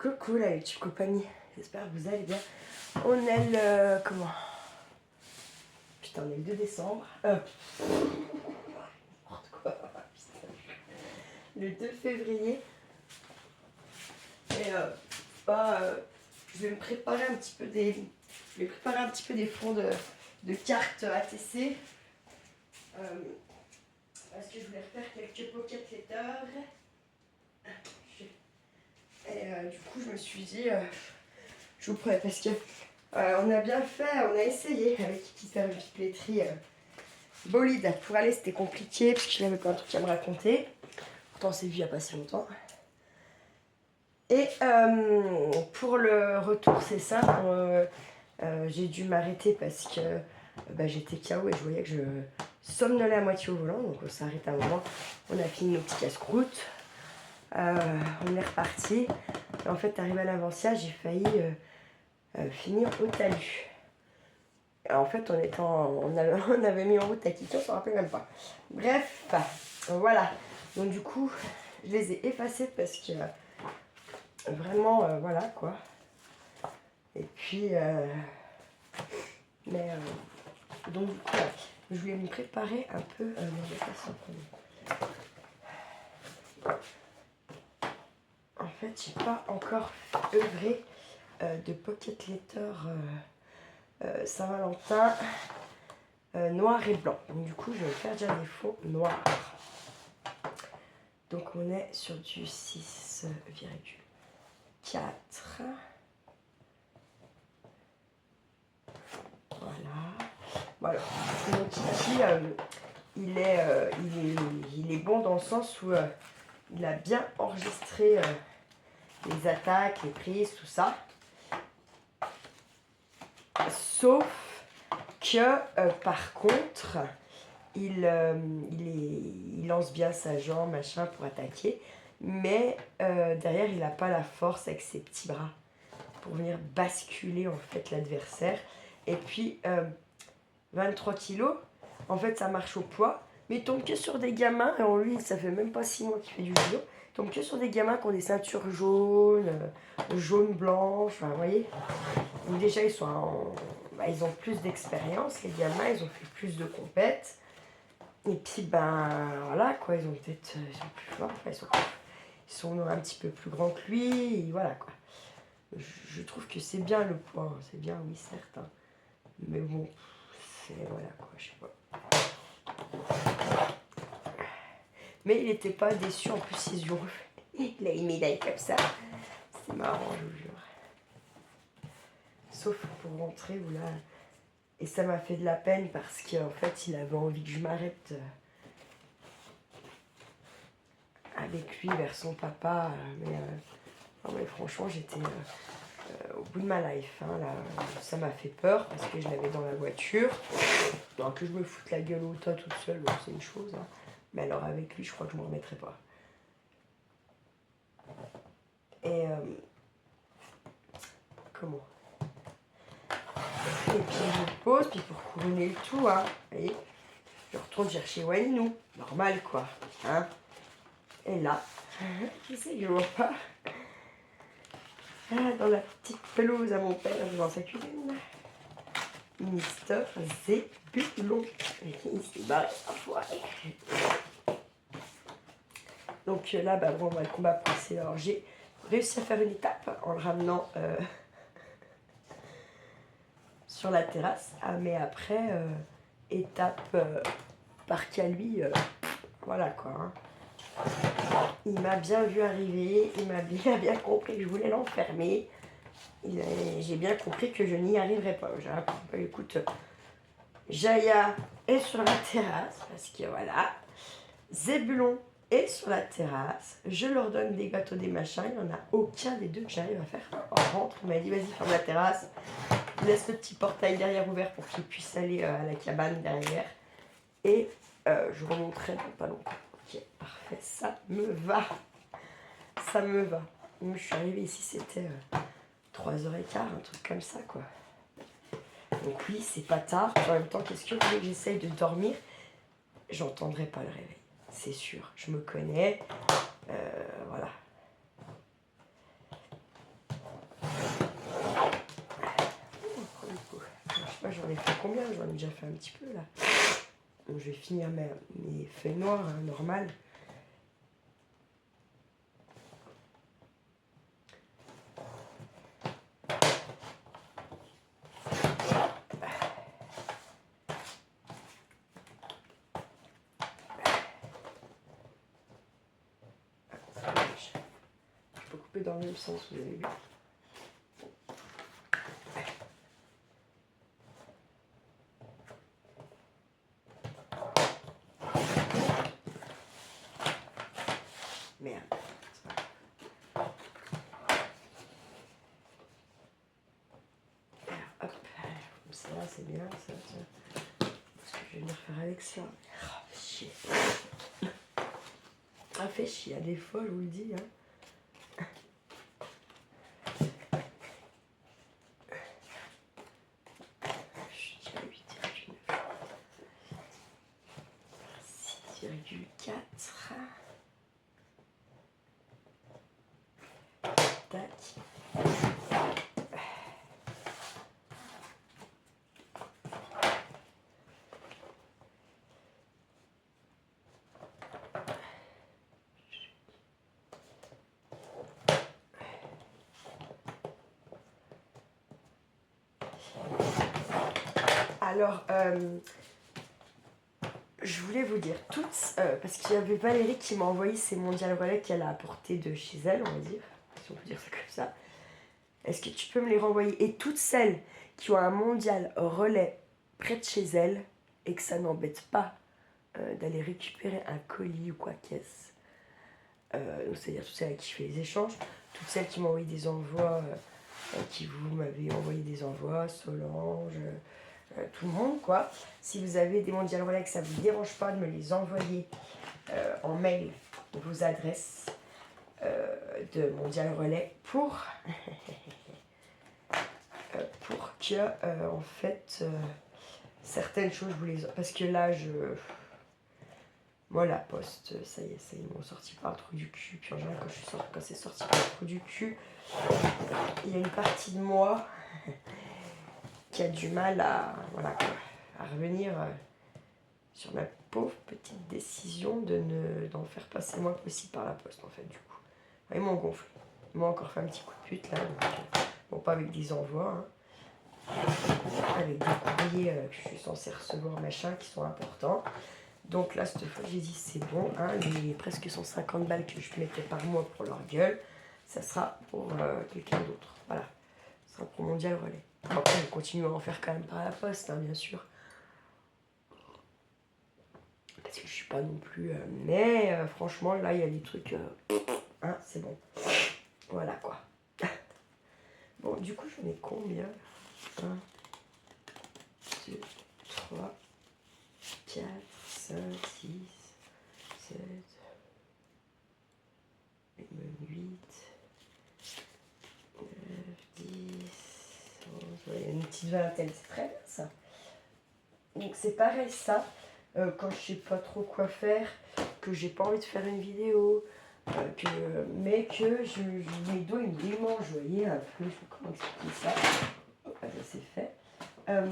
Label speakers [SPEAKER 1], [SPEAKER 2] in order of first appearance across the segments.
[SPEAKER 1] Coucou la YouTube compagnie, j'espère que vous allez bien. On est le... comment? Putain, on est le 2 décembre. N'importe quoi. Putain. Le 2 février. Et je vais me préparer un petit peu des... Je vais préparer un petit peu des fonds de cartes ATC. Parce que je voulais refaire quelques pocket letters. Et du coup, je me suis dit, je vous prends parce que on a bien fait, on a essayé avec Kiki de faire une pipetterie bolide. Pour aller, c'était compliqué parce qu'il avait plein de trucs à me raconter. Pourtant, on s'est vu il n'y a pas si longtemps. Et pour le retour, c'est simple. J'ai dû m'arrêter parce que j'étais KO et je voyais que je somnolais à moitié au volant. Donc, on s'est arrêté un moment. On a fini nos petits casse-croûtes. On est reparti. Et en fait, arrivé à l'Avancia, j'ai failli finir au talus. En fait, on avait mis en route à Kiki, on s'en rappelait même pas. Bref, voilà. Donc du coup, je les ai effacés parce que vraiment, voilà quoi. Et puis, donc du coup, je voulais me préparer un peu. En fait, j'ai pas encore œuvré de pocket letter Saint-Valentin noir et blanc. Donc du coup, je vais faire déjà des fonds noirs. Donc on est sur du 6,4. Voilà. Donc ici, il est bon dans le sens où il a bien enregistré les attaques, les prises, tout ça. Sauf que par contre, il lance bien sa jambe, machin, pour attaquer. Mais derrière, il n'a pas la force avec ses petits bras pour venir basculer en fait l'adversaire. Et puis, 23 kilos, en fait, ça marche au poids. Mais il tombe que sur des gamins, et lui, ça fait même pas 6 mois qu'il fait du judo. Il tombe que sur des gamins qui ont des ceintures jaunes, jaune-blanche, enfin, vous voyez. Donc déjà, ils ont plus d'expérience, les gamins, ils ont fait plus de compètes. Et puis, voilà, quoi, ils sont plus forts, enfin, ils sont un petit peu plus grands que lui, et voilà, quoi. Je trouve que c'est bien le poids, hein, c'est bien, oui, certes. Hein. Mais bon, voilà, quoi, je sais pas. Mais il n'était pas déçu, en plus, ses yeux, il a une médaille comme ça. C'est marrant, je vous jure. Sauf pour rentrer, où là... Et ça m'a fait de la peine parce qu'en fait, il avait envie que je m'arrête avec lui vers son papa. Mais franchement, j'étais au bout de ma life. Hein, là. Ça m'a fait peur parce que je l'avais dans la voiture. Alors que je me foute la gueule au tas toute seule, bon, c'est une chose. Hein. Mais alors avec lui, je crois que je ne m'en remettrai pas. Et comment? Et puis je me pose, puis pour couronner le tout, hein, vous voyez, je retourne chercher Walinou. Normal quoi. Hein. Et là, qui c'est que je vois pas? Dans la petite pelouse à mon père, devant sa cuisine. Mister Zébulon. Il s'est barré enfoiré. Donc là, bon, on va le combat passé. Alors j'ai réussi à faire une étape en le ramenant sur la terrasse. Ah, mais après, étape par qu'à lui, voilà quoi. Hein. Il m'a bien vu arriver, il a bien compris que je voulais l'enfermer. J'ai bien compris que je n'y arriverais pas. Écoute, Jaya est sur la terrasse, parce que voilà, Zébulon est sur la terrasse, je leur donne des gâteaux, des machins, il n'y en a aucun des deux que j'arrive à faire. On rentre, il m'a dit vas-y ferme la terrasse, laisse le petit portail derrière ouvert pour qu'il puisse aller à la cabane derrière. Et je remonterai dans pas longtemps. Ok, parfait, ça me va. Ça me va. Moi, je suis arrivée ici, c'était 3h15, un truc comme ça, quoi. Donc oui, c'est pas tard. En même temps, qu'est-ce que vous voulez que j'essaye de dormir? J'entendrai pas le réveil, c'est sûr. Je me connais. Voilà. ai fait combien? J'en ai déjà fait un petit peu là. Donc je vais finir mes feuilles noires, hein, normales. Je peux couper dans le même sens, vous avez vu. Merde. Alors, hop, comme ça, c'est bien, ça, tiens. Parce que je vais venir faire avec ça. Oh, chier. Ah, fait chier, des fois, je vous le dis, hein. Je suis à 8,9. 6,4. Tac. Alors, je voulais vous dire toutes, parce qu'il y avait Valérie qui m'a envoyé ses mondiales relais qu'elle a apporté de chez elle, on va dire, si on peut dire ça comme ça. Est-ce que tu peux me les renvoyer? Et toutes celles qui ont un mondial relais près de chez elles et que ça n'embête pas d'aller récupérer un colis ou quoi qu'est-ce. C'est-à-dire toutes celles avec qui je fais les échanges, toutes celles qui m'ont envoyé des envois, qui vous m'avez envoyé des envois, Solange, tout le monde quoi. Si vous avez des mondiales relais que ça ne vous dérange pas de me les envoyer en mail, vos adresses de mondial relais pour que en fait certaines choses vous les... Parce que là moi la poste, ça y est, ils m'ont sorti par le trou du cul. Puis en général quand c'est sorti par le trou du cul, il y a une partie de moi qui a du mal à, voilà, à revenir sur ma pauvre petite décision d'en faire passer le moins possible par la poste en fait du coup. Ils m'ont gonflé. Ils m'ont encore fait un petit coup de pute là. Donc, bon, pas avec des envois, hein, avec des courriers que je suis censée recevoir, machin, qui sont importants. Donc là, cette fois, j'ai dit c'est bon, hein, les presque 150 balles que je mettais par mois pour leur gueule, ça sera pour quelqu'un d'autre. Voilà, ça sera pour Mondial Relais. Après, je continue à en faire quand même par la poste, hein, bien sûr. Parce que je suis pas non plus... mais franchement, là, il y a des trucs... hein, c'est bon. Voilà, quoi. Bon, du coup, j'en ai combien? 1, 2, 3, 4, 5, 6, 7, 8, 9, 10, 11... Il y a une petite vingtaine, c'est très bien, ça. Donc, c'est pareil, ça. Quand je sais pas trop quoi faire, que j'ai pas envie de faire une vidéo, mais que mes doigts ils me démangent, vous voyez un peu, je sais pas comment expliquer ça. Oh, ça c'est fait. Elle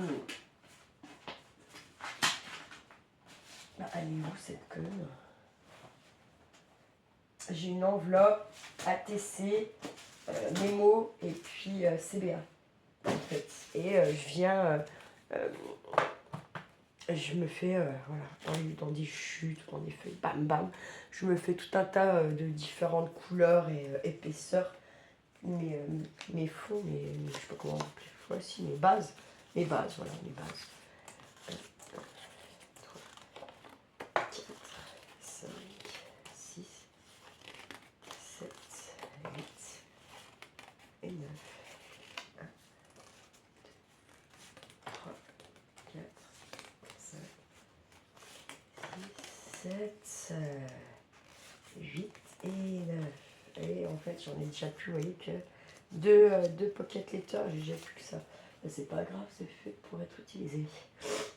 [SPEAKER 1] est où cette conne? J'ai une enveloppe ATC, Memo et puis CBA en fait. Et je viens, je me fais, voilà, dans des chutes, dans des feuilles, bam bam, je me fais tout un tas de différentes couleurs et épaisseurs. Mes fonds, je sais pas comment on appelle, voici mes bases, voilà, mes bases. 4, 5, 6, 7, 8 et 9. 1, 2, 3, 4, 5, 6, 7, 8 et 9. Et en fait, j'en ai déjà plus, vous voyez, que deux pocket letters, j'ai déjà plus que ça. Mais c'est pas grave, c'est fait pour être utilisé.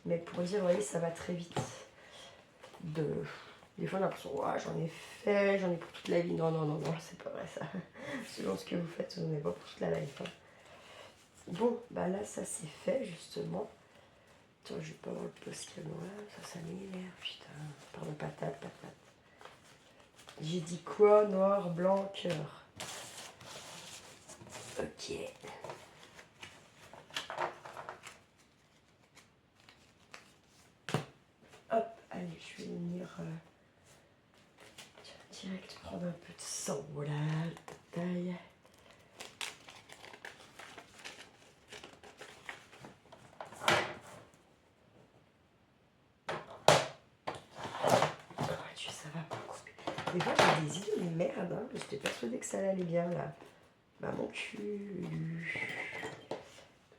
[SPEAKER 1] Mais pour dire, vous voyez, ça va très vite. Des fois, on a l'impression, ouais, j'en ai pour toute la vie. Non, non, non, non, c'est pas vrai ça. Selon ce que vous faites, vous n'en avez pas pour toute la life. Hein. Bon, bah là, ça c'est fait, justement. Attends, je vais pas avoir le post-canon là, ça m'énerve, putain. Pardon, patate. J'ai dit quoi? Noir, blanc, cœur. Ok. Hop, allez, je vais venir direct prendre un peu de sang. Voilà, taille. Ça va pas couper. Des fois, j'ai des idées de merde, hein. J'étais persuadée que ça allait bien là. Bah, mon cul.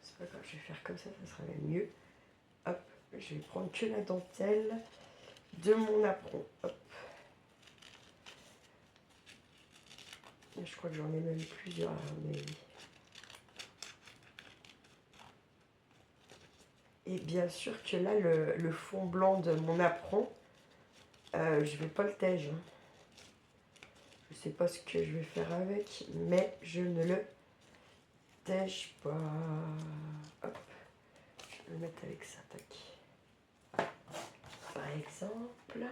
[SPEAKER 1] C'est pas grave, je vais faire comme ça sera même mieux. Hop, je vais prendre que la dentelle de mon apron. Hop. Je crois que j'en ai même plusieurs, mais... Et bien sûr que là, le fond blanc de mon apron, je vais pas le tège. Hein. Je sais pas ce que je vais faire avec, mais je ne le tège pas. Hop. Je vais le mettre avec ça, tac. Par exemple,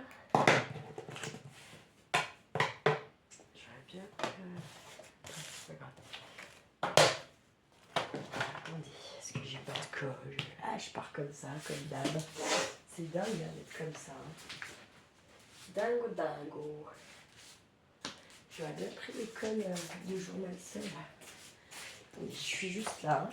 [SPEAKER 1] j'aurais bien... c'est pas grave. Attendez, est-ce que j'ai pas de colle? Ah, je pars comme ça, comme d'hab. C'est dingue hein, d'être comme ça. Hein. Dingo. J'aurais bien pris les colles de journal seul. Je suis juste là. Hein.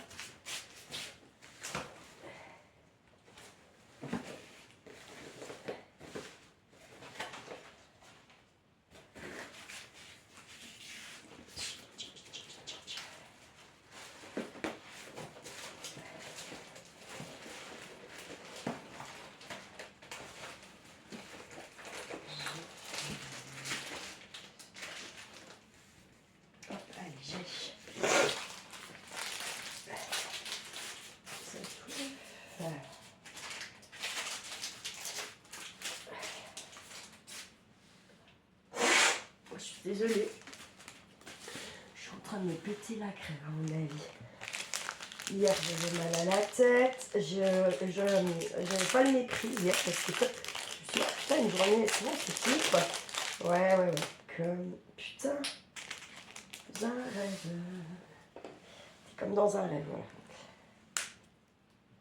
[SPEAKER 1] Désolée, je suis en train de me péter la crème à mon avis. Hier j'avais mal à la tête, j'avais pas le mépris hier parce que je me suis dit, ah, putain, une journée, c'est bon, c'est fini quoi. Ouais, comme putain, dans un rêve. C'est comme dans un rêve, voilà.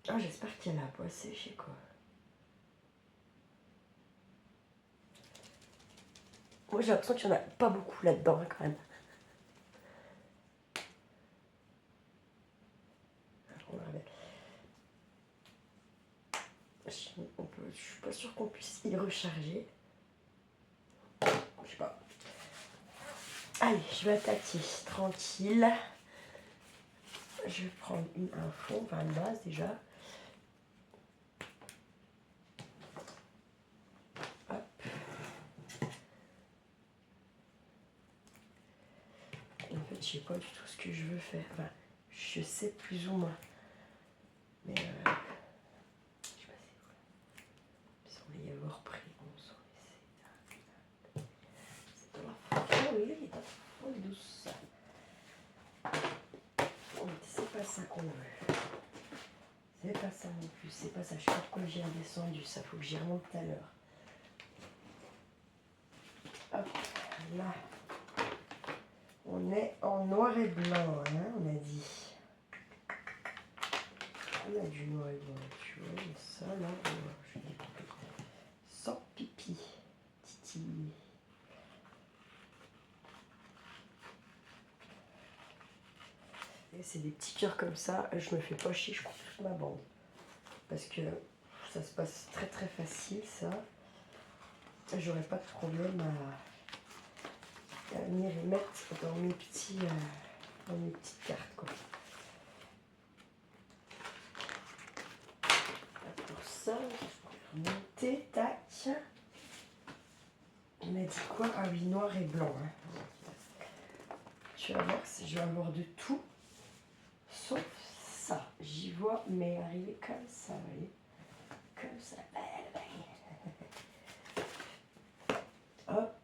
[SPEAKER 1] Ah, j'espère qu'elle a pas séché quoi. Moi j'ai l'impression qu'il n'y en a pas beaucoup là-dedans hein, quand même. Je suis pas sûre qu'on puisse y recharger. Je sais pas. Allez, je vais attaquer tranquille. Je vais prendre un fond, enfin une base déjà. Hop. En fait, je sais pas du tout ce que je veux faire. Enfin, je sais plus ou moins. Mais je sais pas si vous semblez y avoir pris. On s'en essaie. C'est dans la fond, oui, il est à fond douce. C'est pas ça qu'on veut. C'est pas ça non plus. C'est pas ça. Je sais pas pourquoi j'ai redescendu. Ça faut que j'y remonte tout à l'heure. Hop, là. On est en noir et blanc, hein, on a dit. On a du noir et blanc, tu vois, mais ça là, je vais découper. Sans pipi. Titi. Et c'est des petits cœurs comme ça, je me fais pas chier, je coupe toute ma bande. Parce que ça se passe très très facile ça. J'aurais pas de problème à venir les mettre dans mes petites cartes quoi. Pour ça, je vais remonter, tac. On a dit quoi? Ah oui, noir et blanc. Hein. Tu vas voir, je vais avoir de tout, sauf ça. J'y vois, mais arriver comme ça, vous voyez. Comme ça. Hop.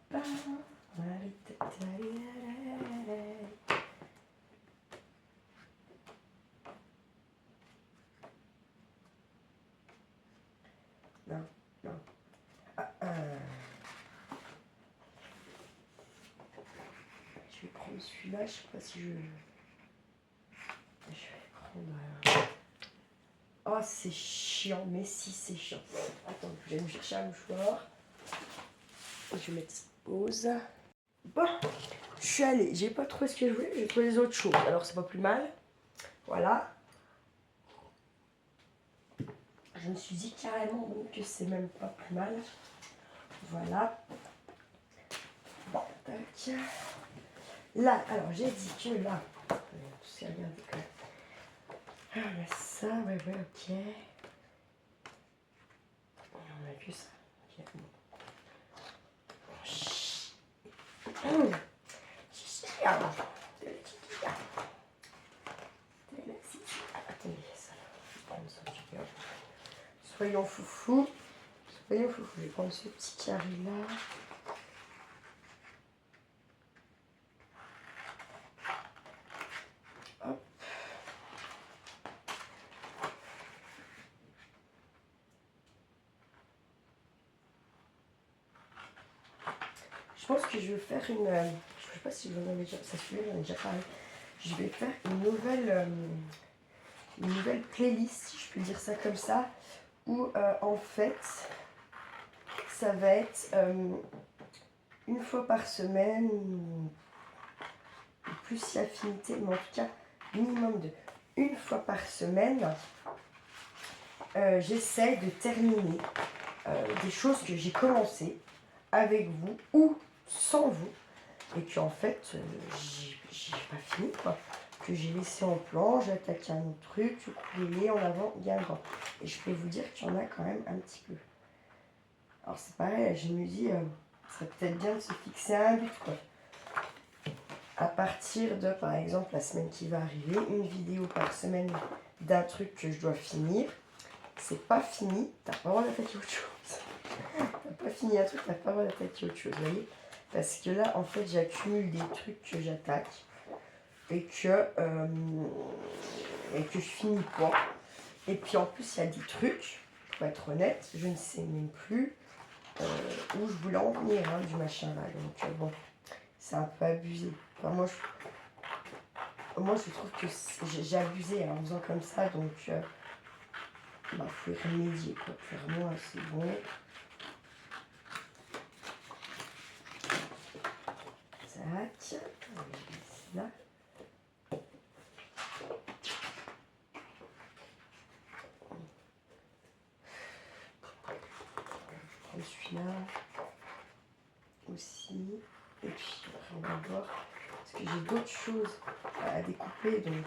[SPEAKER 1] comme celui-là, je sais pas si je vais prendre... Oh, c'est chiant, mais si, c'est chiant. Attends, je vais me chercher un mouchoir. Je vais mettre pause. Bon, je suis allée. J'ai pas trouvé ce que je voulais, j'ai trouvé les autres choses. Alors, c'est pas plus mal. Voilà. Je me suis dit carrément que c'est même pas plus mal. Voilà. Bon, tac. Là, alors j'ai dit que là, je vais regarder quand même. Ah, il y a ça, ouais, ok. On a que ça. Ok, bon. Attendez, ça là. Je vais prendre ça, soyons foufou. Soyons foufou. Je vais prendre ce petit carré là. Hop. Je pense que je vais faire une... je ne sais pas si j'en avais déjà... Ça se fait, j'en ai déjà parlé. Je vais faire une nouvelle playlist, si je peux dire ça comme ça, où en fait, ça va être une fois par semaine, ou plus si affinité, mais en tout cas, minimum de une fois par semaine, j'essaie de terminer des choses que j'ai commencé avec vous ou sans vous, et que en fait, j'ai pas fini, quoi. Que j'ai laissé en plan, j'ai attaqué un autre truc, ukulélé, en avant, il y a un grand. Et je peux vous dire qu'il y en a quand même un petit peu. Alors c'est pareil, je me dis, ça serait peut-être bien de se fixer un but, quoi. À partir de, par exemple, la semaine qui va arriver, une vidéo par semaine d'un truc que je dois finir. C'est pas fini, t'as pas le droit d'attaquer autre chose. T'as pas fini un truc, t'as pas le droit d'attaquer autre chose, vous voyez. Parce que là, en fait, j'accumule des trucs que j'attaque et que je finis pas. Et puis en plus, il y a des trucs, pour être honnête, je ne sais même plus où je voulais en venir, hein, du machin là. Donc bon, c'est un peu abusé. Enfin, moi, je trouve que j'ai abusé en faisant comme ça, donc faut y remédier, quoi. Clairement, c'est bon. Tac, là. Je prends celui-là aussi. Et puis après on va voir. Parce que j'ai d'autres choses à découper. Donc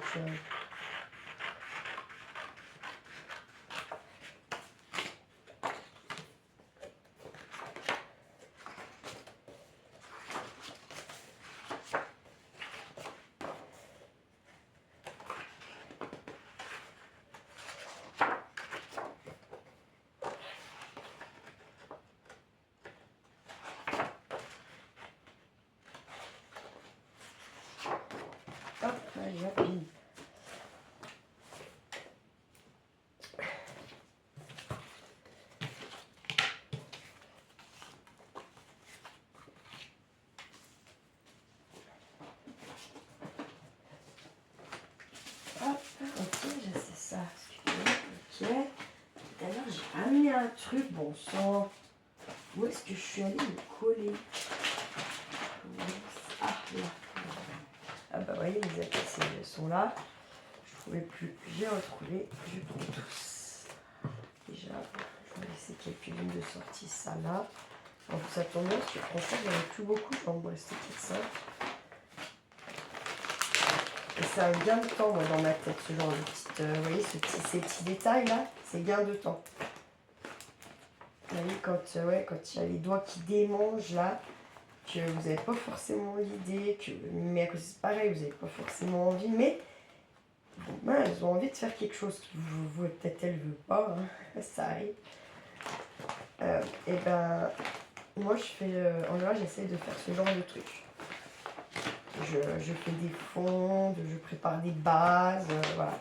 [SPEAKER 1] hop, allez, rapide. Hop, ok, je sais ça. Ok. D'ailleurs, j'ai amené un truc, bon sang. Où est-ce que je suis allée me coller? Ah, là. Ah bah, vous voyez, les accès sont là. Je ne trouvais plus. J'ai retrouvé. Je prends tous. Déjà, je vais laisser quelques-unes de sortie, ça là. En plus, ça tombe bien, parce que franchement, j'en ai plus beaucoup. Je vais en rester peut-être ça. Et c'est un gain de temps, moi, dans ma tête, ce genre de petite. Vous voyez, ces petits détails là, c'est gain de temps. Vous voyez, quand il y a les doigts qui démangent là, que vous n'avez pas forcément l'idée, mais à cause c'est pareil, vous n'avez pas forcément envie, mais bon, elles ont envie de faire quelque chose que vous peut-être elles ne veulent pas, hein, ça arrive. Et ben, moi je fais, en général j'essaie de faire ce genre de truc. Je fais des fonds, je prépare des bases, voilà.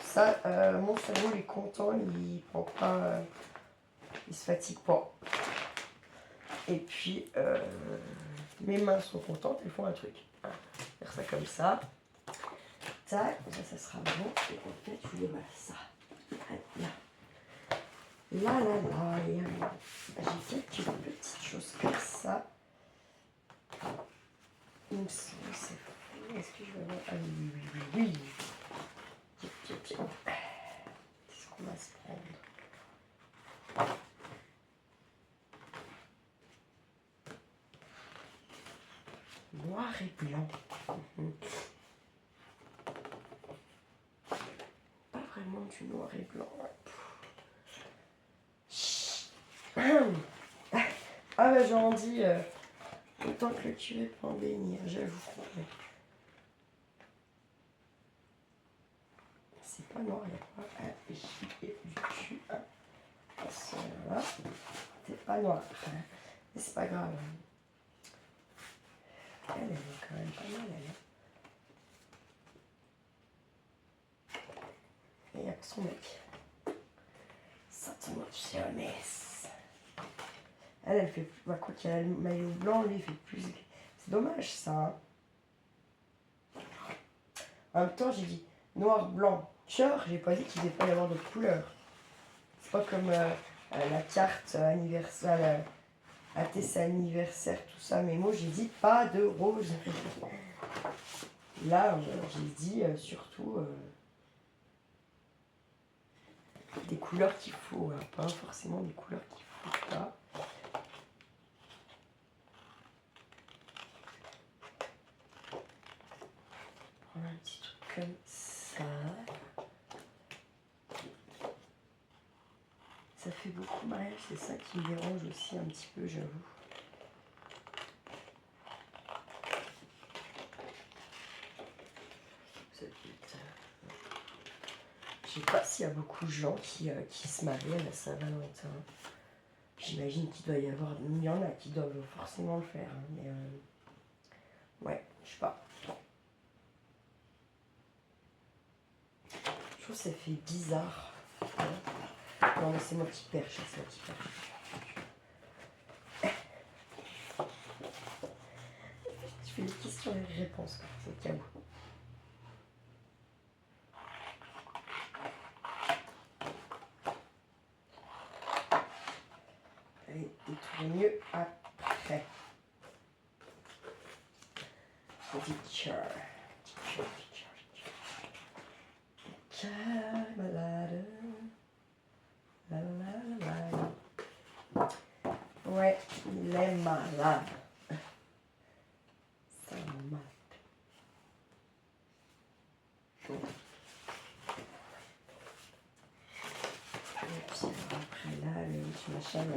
[SPEAKER 1] Ça, mon cerveau il est content, il prend pas, il se fatigue pas. Et puis, mes mains sont contentes, elles font un truc. faire ça comme ça. Tac, ça sera bon. Et en fait, je voulais voilà ça. Là. Et j'ai quelques petites choses comme ça. Il me semble que c'est fou. Est-ce que je vais avoir... Ah oui. Qu'est-ce qu'on va se prendre? Noir et blanc. Pas vraiment du noir et blanc. Ah bah j'en dis autant que le curé peut en bénir, j'avoue. C'est pas noir, il n'y a pas un gilet du cul. Là, c'est pas noir. Mais c'est pas grave. Elle est quand même pas mal, elle. Et il y a son mec. Saturaciones. Elle fait plus. Bah, quoi qu'il y a le maillot blanc, lui, il fait plus. C'est dommage ça. Hein. En même temps, j'ai dit noir, blanc, cœur. J'ai pas dit qu'il ne devait pas y avoir d'autres couleurs. C'est pas comme la carte anniversaire, ATC anniversaire, tout ça. Mais moi, j'ai dit pas de rose. Là, j'ai dit surtout des couleurs qu'il faut. Hein. Pas forcément des couleurs qu'il faut pas. Prendre un petit truc comme ça. Ça fait beaucoup mariage, c'est ça qui me dérange aussi un petit peu, j'avoue. Je sais pas s'il y a beaucoup de gens qui se marient à la Saint-Valentin. J'imagine qu'il doit y avoir... Il y en a qui doivent forcément le faire. Hein, mais ouais, je sais pas. Je trouve que ça fait bizarre. Non mais c'est moi qui perche, c'est moi qui perche. Je fais des questions et des réponses, c'est au cas où. Et tout mieux après. Teacher. Malade. Ouais, il est malade. Ça m'a. Et puis après là, le petit machin, il n'y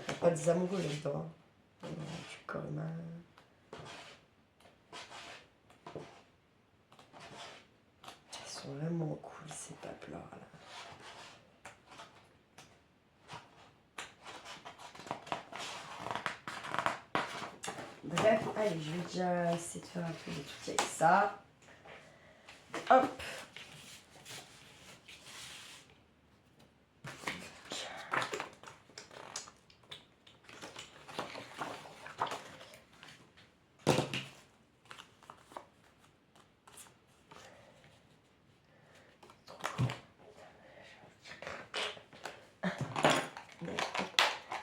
[SPEAKER 1] a pas des amoureux là-dedans. Du commun. Ils sont vraiment cool ces papes-là. Bref, allez, je vais déjà essayer de faire un peu de trucs avec ça. Hop.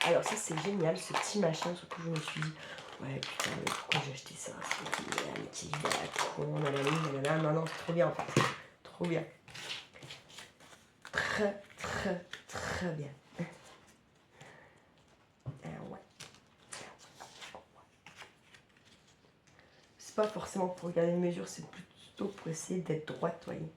[SPEAKER 1] Alors ça c'est génial, ce petit machin, surtout je me suis dit, ouais putain mais pourquoi j'ai acheté ça, c'est une petite idée à la con, nanana, non, c'est trop bien en fait, trop bien. Très bien. Ouais. C'est pas forcément pour regarder une mesure, c'est plutôt pour essayer d'être droite, voyez.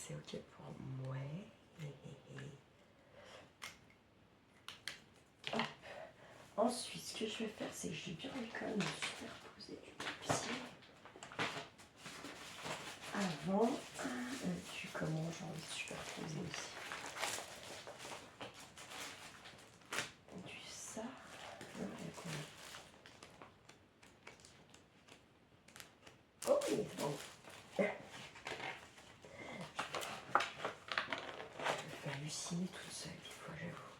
[SPEAKER 1] C'est ok pour moi. Hop. Ensuite, ce que je vais faire, c'est que je vais bien quand même superposer du papier. Avant, tu comment j'ai envie de superposer aussi. Du ça. Non, il y a combien ? Oh, il est bon. halluciner toute seule, des fois, j'avoue.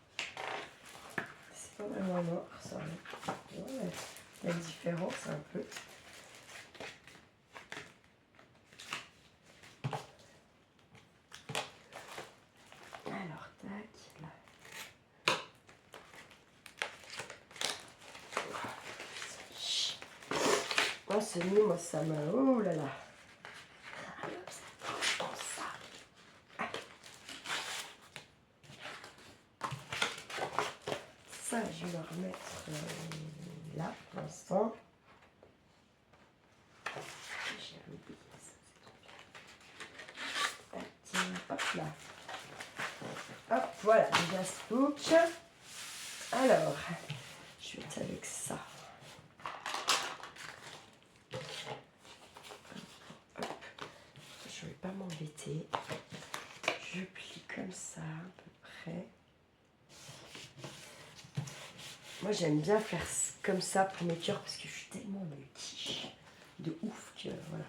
[SPEAKER 1] C'est pas vraiment noir, ça. Ouais, la différence, un peu. Alors, tac, là. Oh, ce nez, moi, ça m'a... Oh là là. Allez, hop, ça dans ça. Ça, je vais le remettre là, pour l'instant. J'ai oublié ça, c'est trop bien. Tiens, hop là. Hop, voilà, déjà spook. Alors, je vais être avec ça. Hop. Je ne vais pas m'embêter. Je plie comme ça, à peu près. Moi, j'aime bien faire comme ça pour mes cœurs parce que je suis tellement quiche de ouf que voilà.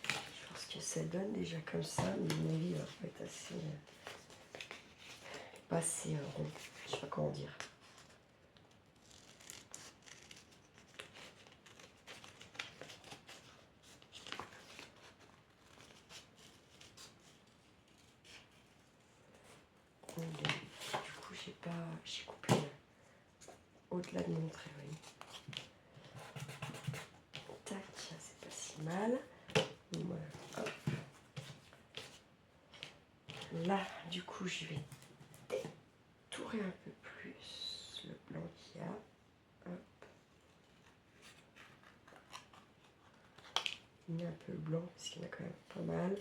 [SPEAKER 1] Je pense que ça donne déjà comme ça, mais mon avis va pas être assez. Pas assez rond. Je sais pas comment dire. Du coup, j'ai coupé au-delà de mon trait, oui. Tac, c'est pas si mal. Voilà, hop. Là, du coup, je vais détourer un peu plus le blanc qu'il y a. Hop. Il y a un peu le blanc, parce qu'il y en a quand même pas mal.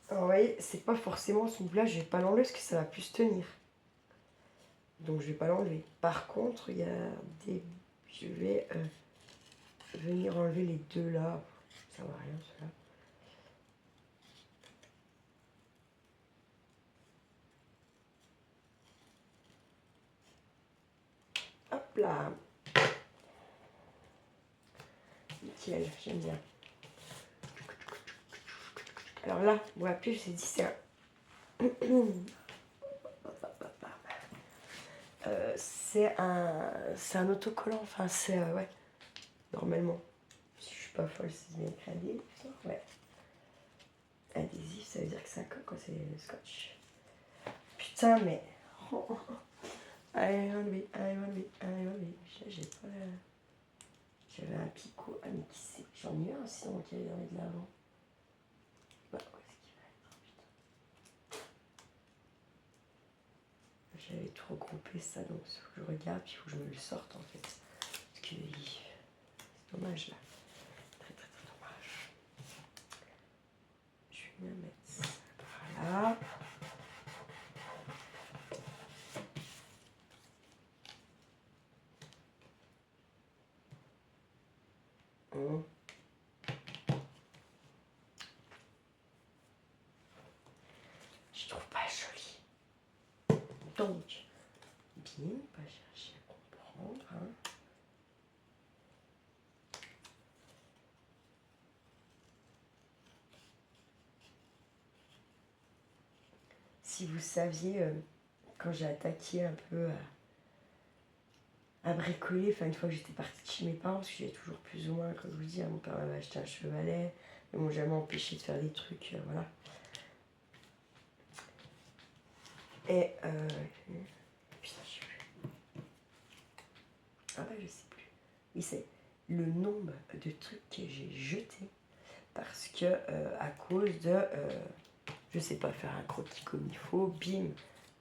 [SPEAKER 1] Alors, vous voyez, c'est pas forcément ce bout-là, je vais pas l'enlever parce que ça va plus tenir. Donc, je vais pas l'enlever. Par contre, il y a des... Je vais venir enlever les deux là. Ça va rien, cela. Hop là. Nickel, j'aime bien. Alors là, vous vous rappelez, je vous ai dit, c'est un autocollant, enfin c'est, ouais, normalement. Si je suis pas folle, c'est bien écrit adhésif, ouais. Adhésif, ça veut dire que ça colle quand c'est le scotch. Putain, mais... Allez, enlever, allez, enlever, allez, enlever. J'ai pas... J'avais un picot, ah mais qui c'est? J'en ai un aussi, donc il y avait de l'avant. Bah, où est-ce qu'il va être, putain. J'avais tout regroupé ça, donc il faut que je regarde, puis il faut que je me le sorte en fait. Parce que c'est dommage là. Très très très dommage. Je vais bien mettre ça par là. Je trouve pas joli. Donc, bien, pas chercher à comprendre. Hein. Si vous saviez, quand j'ai attaqué un peu à bricoler, enfin une fois que j'étais partie de chez mes parents, parce que j'avais toujours plus ou moins, comme je vous dis, mon père m'avait acheté un chevalet, ils m'ont jamais empêché de faire des trucs, voilà. Et putain, je sais plus. Ah bah je sais plus. Oui, c'est le nombre de trucs que j'ai jetés parce que à cause de je sais pas faire un croquis comme il faut, bim,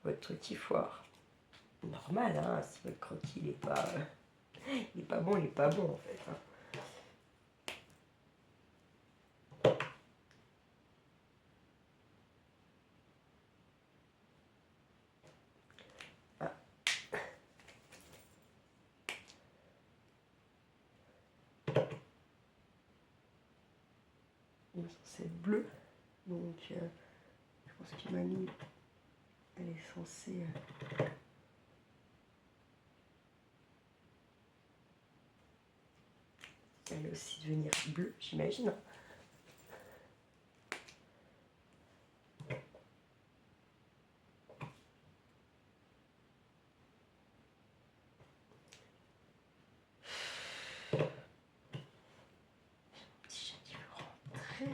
[SPEAKER 1] votre truc il foire. Normal, hein, si votre croquis il est pas bon, il est pas bon en fait. Hein. Ah. C'est bleu, donc je pense qu'il m'a mis. Elle est censée. aussi devenir bleu, j'imagine. Petit chat qui veut rentrer.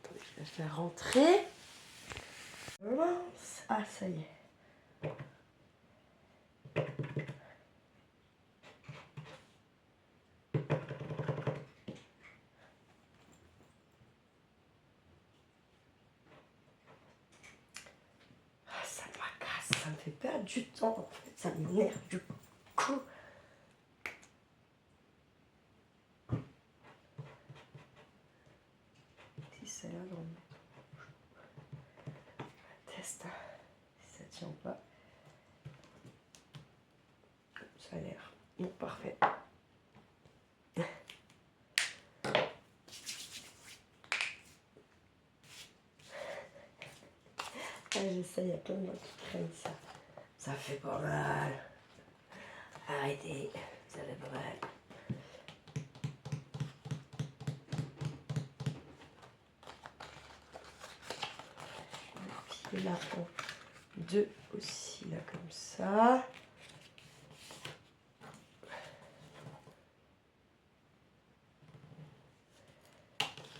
[SPEAKER 1] Attendez, je vais le faire rentrer. Mince. Ah, ça y est. Ah, ça m'agace, ça me fait perdre du temps en fait, ça m'énerve du coup. Si c'est là dans le test, si ça tient pas. Ça a l'air. Non, parfait. Ah, j'essaye, il y a plein de gens qui craignent ça. Ça fait pas mal. Arrêtez, ça fait pas mal. Je vais là en deux aussi, là comme ça.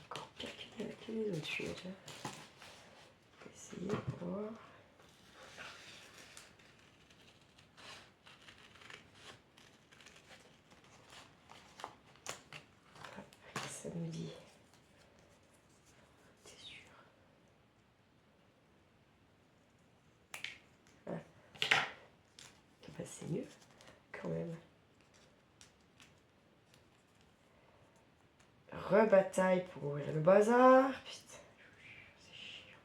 [SPEAKER 1] Encore pire que les autres, je suis déjà. Essayer pour voir. Ça me dit. T'es sûr? Ah. Bah, c'est mieux quand même. Rebataille pour ouvrir le bazar. Putain, c'est chiant.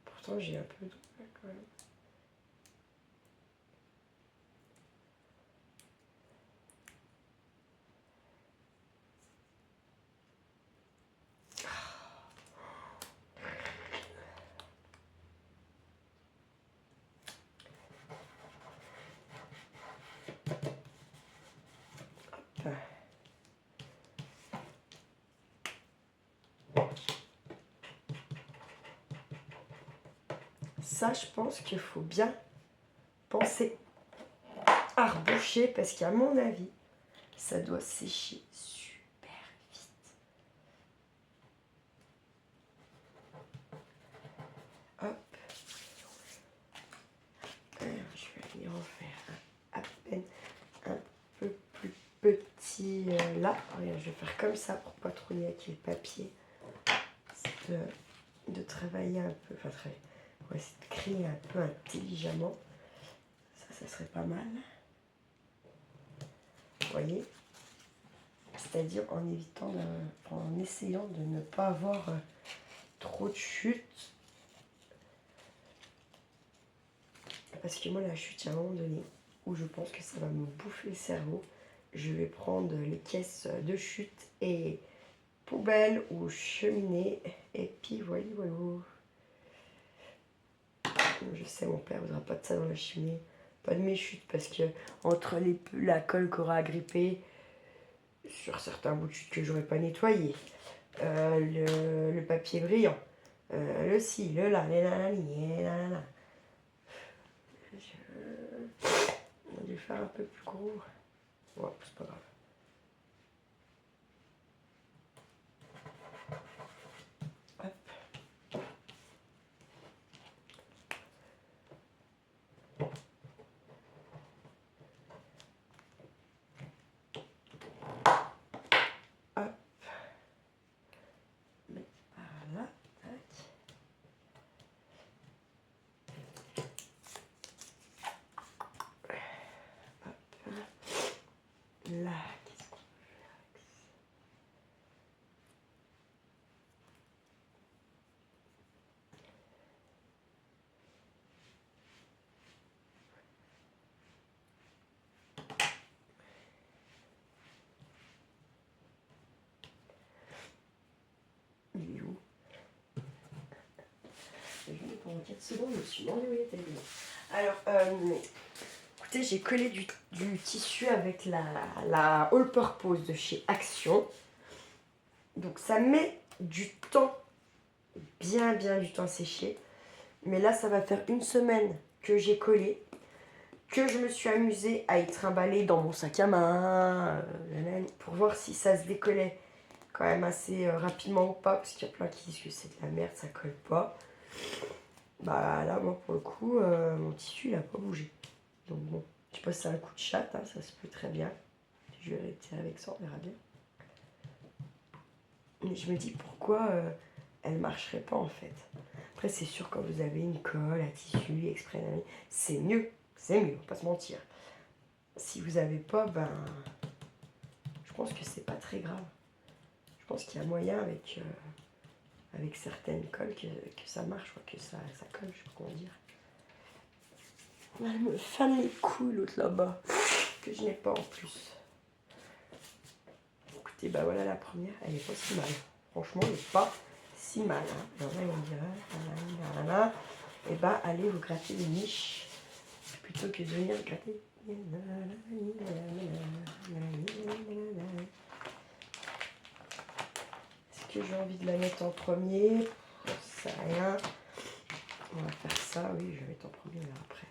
[SPEAKER 1] Pourtant j'ai un peu de mal quand même. Ça, je pense qu'il faut bien penser à reboucher parce qu'à mon avis, ça doit sécher super vite. Hop. Alors, je vais aller en faire à peine un peu plus petit là. Regarde, je vais faire comme ça pour pas trop lier avec le papier. C'est de travailler un peu, enfin travailler. On va essayer de créer un peu intelligemment. Ça serait pas mal. Vous voyez? C'est-à-dire en évitant, en essayant de ne pas avoir trop de chutes. Parce que moi, la chute, il y a un moment donné où je pense que ça va me bouffer le cerveau. Je vais prendre les caisses de chute et poubelle ou cheminée. Et puis voilà, voilà. Je sais, mon père ne voudra pas de ça dans la cheminée. Pas de mes chutes parce que entre la colle qui aura agrippé sur certains bouts de chute que j'aurais pas nettoyé, le papier brillant, le ci, le là, les là. On a dû faire un peu plus gros. Ouais, c'est pas grave. Hop. Hop. Mettre par là. Tac. Hop. Là. Qu'est-ce qu'on peut faire avec ça? Il est où? Je vais pendant 4 secondes, je me suis demandé où il était. Alors, écoutez, j'ai collé du tissu avec la All Purpose de chez Action. Donc ça met du temps, bien du temps à sécher. Mais là, ça va faire une semaine que j'ai collé, que je me suis amusée à y trimballer dans mon sac à main, pour voir si ça se décollait quand même assez rapidement ou pas, parce qu'il y a plein qui disent que c'est de la merde, ça colle pas. Bah là, moi, pour le coup, mon tissu, il a pas bougé. Donc bon, je sais pas si c'est un coup de chatte, hein, ça se peut très bien. Je vais arrêter avec ça, on verra bien. Mais je me dis pourquoi elle marcherait pas en fait. Après, c'est sûr, quand vous avez une colle à tissu exprès, c'est mieux, on va pas se mentir. Si vous avez pas, ben, je pense que c'est pas très grave. Je pense qu'il y a moyen avec certaines colles que ça marche, que ça colle, je sais pas comment dire. Elle me fane les couilles l'autre là-bas, que je n'ai pas en plus. Écoutez, bah voilà la première, elle est pas si mal. Franchement, elle est pas si mal. Hein. Alors là, on dirait, et bah allez vous gratter les niches plutôt que de venir gratter. Est-ce que j'ai envie de la mettre en premier? J'en sais rien. On va faire ça, oui, je vais mettre en premier là après.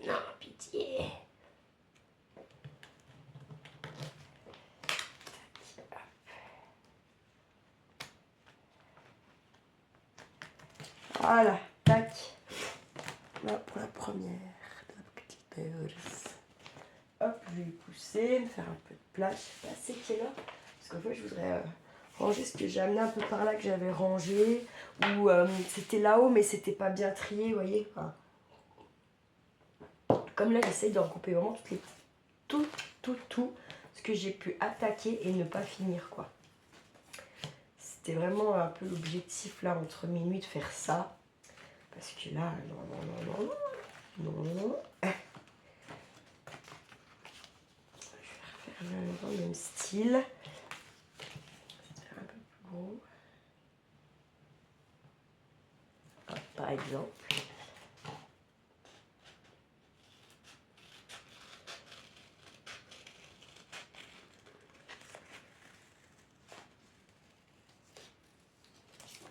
[SPEAKER 1] Non, pitié. Voilà, tac. Là, pour la première, la petite perce. Hop, je vais lui pousser, me faire un peu de place. Je sais pas assez qui est là. Parce qu'en fait, je voudrais ranger ce que j'ai amené un peu par là, que j'avais rangé. Ou c'était là-haut, mais c'était pas bien trié, vous voyez. Enfin, comme là, j'essaye d'en couper vraiment toutes les tout ce que j'ai pu attaquer et ne pas finir, quoi. C'était vraiment un peu l'objectif, là, entre minuit, de faire ça. Parce que là, non. Je vais refaire dans le même style. Un peu plus gros. Hop, par exemple.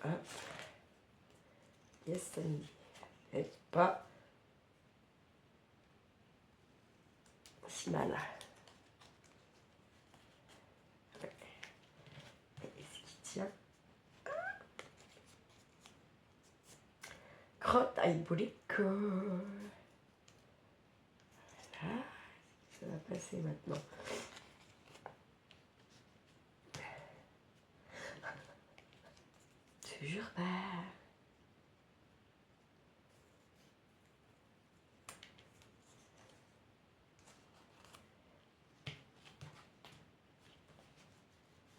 [SPEAKER 1] Hop. Yes, Sandy. Et pas si mal. Ouais. Et ce qui tient. Crotte à ibolico. Voilà. Ça va passer maintenant. Toujours pas.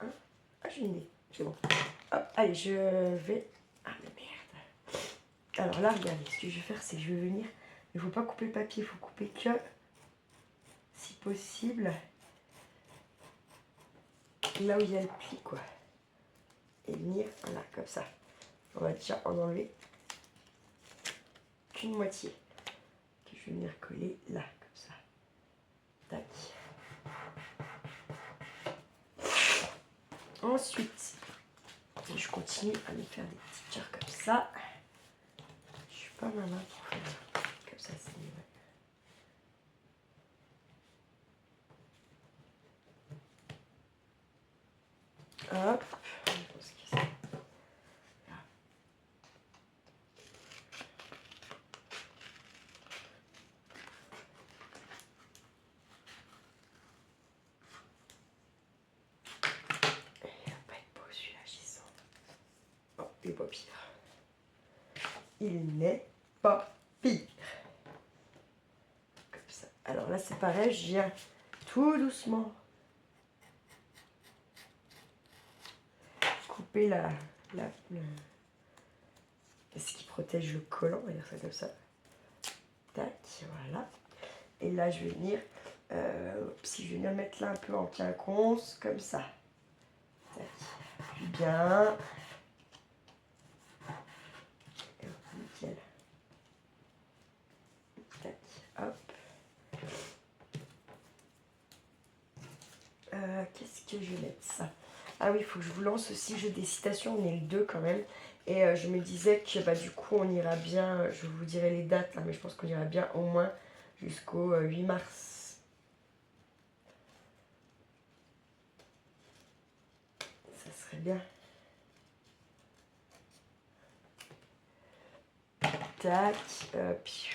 [SPEAKER 1] Hein? Ah, j'ai une idée. C'est bon. Hop, allez, je vais... Ah, mais merde. Alors là, regardez, ce que je vais faire, c'est que je vais venir... Il ne faut pas couper le papier, il faut couper que... Si possible... Là où il y a le pli, quoi. Et venir, voilà, comme ça. On va déjà en enlever qu'une moitié. Que je vais venir coller là, comme ça. Tac. Ensuite, je continue à me faire des petits cœurs comme ça. Je suis pas malin pour faire comme ça, c'est mieux. Hop. Il n'est pas pire. Il n'est pas pire. Comme ça. Alors là, c'est pareil, je viens tout doucement couper ce qui protège le collant, on va dire ça comme ça. Tac, voilà. Et là, je vais venir, si je vais venir mettre là un peu en quinconce, comme ça. Tac. du bien. Nickel. Tac, hop. Qu'est-ce que je vais mettre ça? Ah oui, il faut que je vous lance aussi jeu des citations, on est le 2 quand même. Et je me disais que bah, du coup on ira bien, je vous dirai les dates, hein, mais je pense qu'on ira bien au moins jusqu'au 8 mars. Ça serait bien. Tac, puis...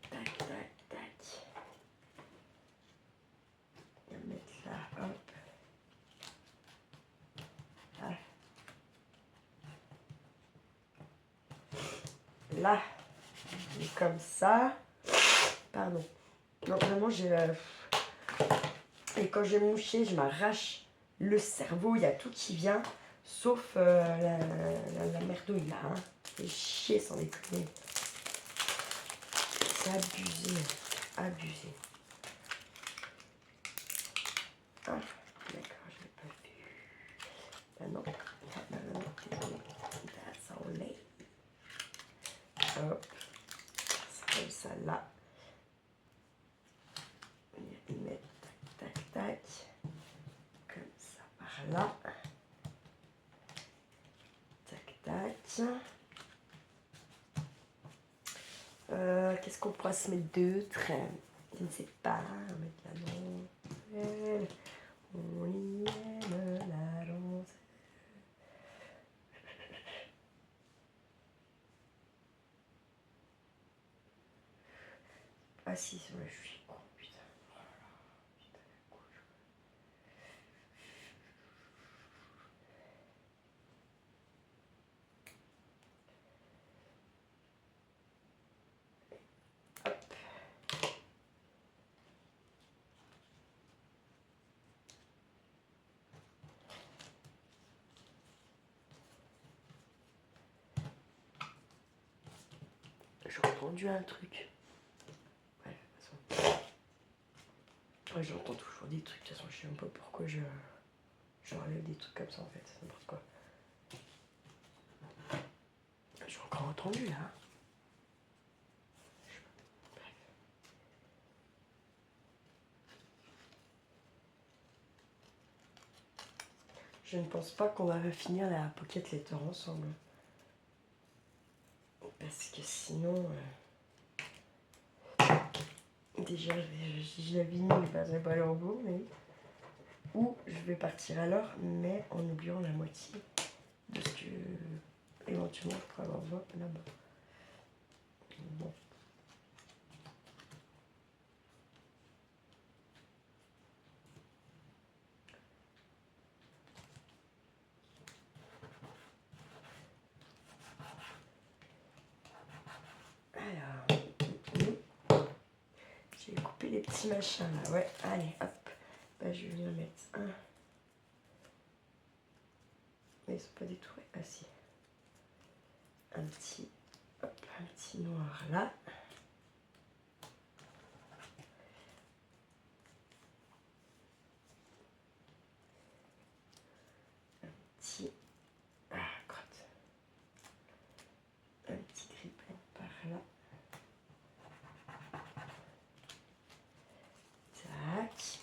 [SPEAKER 1] Tac, tac, tac. On va mettre là, hop. Là, comme ça. Pardon. Non, vraiment, j'ai... Et quand j'ai mouché, je m'arrache le cerveau. Il y a tout qui vient, sauf la merdouille là. Hein. C'est chier sans déconner. C'est abusé. Abusé. Ah, d'accord, je l'ai pas vu. Ah non. That's all late. Hop. C'est comme ça là. On va mettre tac, tac, tac. Comme ça par là. Tac, tac. Qu'est-ce qu'on pourra se mettre d'autre? Je ne sais pas. On va mettre la rondelle. On y aime la rondelle. Ah si, je suis con, putain. Oh là là, putain, la couche. Hop. J'ai entendu un truc. Ouais, de toute façon. Ouais, j'entends toujours des trucs. De toute façon, je sais même pas pourquoi je relève des trucs comme ça en fait. C'est n'importe quoi. J'ai encore entendu là. Je ne pense pas qu'on va finir la Pocket Letter ensemble. Parce que sinon... déjà, je la vinyle, bah, je vais pas aller en bout, mais... Ou je vais partir alors, mais en oubliant la moitié de ce que... éventuellement, je pourrais avoir besoin là-bas. Bon. Alors... J'ai coupé les petits machins là, ouais. Allez, hop. Bah, je vais venir mettre un... Mais ils sont pas détourés. Ah si. Un petit, hop, un petit noir là. Un petit, crotte. Un petit gris blanc par là. Tac.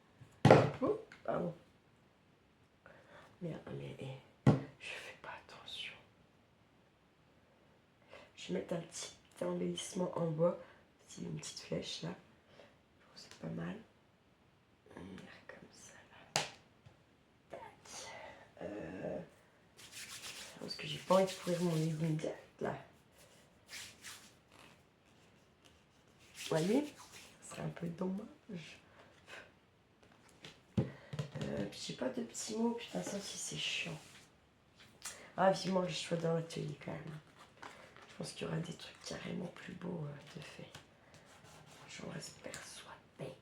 [SPEAKER 1] Hop. Oh, pardon. Merde, mais je fais pas attention. Je vais mettre un petit embellissement en bois. C'est une petite flèche là. Je trouve que c'est pas mal. Comme ça là. Tac. Parce que j'ai pas envie de pourrir mon legging là. voyez, ce serait un peu dommage. Puis j'ai pas de petits mots, putain, ça aussi c'est chiant. Ah, vivement que je sois dans l'atelier quand même. Je pense qu'il y aura des trucs carrément plus beaux de fait. J'en reste persuadée.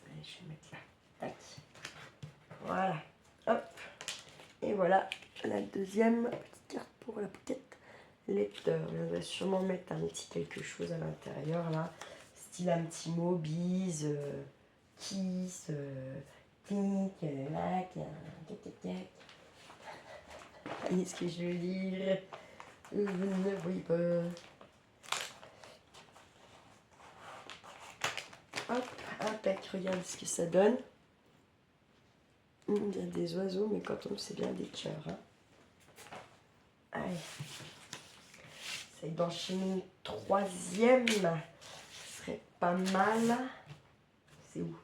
[SPEAKER 1] Allez, je vais mettre là. Tac. Voilà. Hop. Et voilà la deuxième petite carte pour la pocket lecteur. On va sûrement mettre un petit quelque chose à l'intérieur là. Style un petit mot, bise, kiss, tic, lac, tac, tac. Est-ce que je veux dire? Je ne vois pas. Hop, impec, regarde ce que ça donne. Il y a des oiseaux, mais quand on c'est bien des cœurs. Hein. Allez. C'est d'enchaîner une troisième. Ce serait pas mal. C'est où?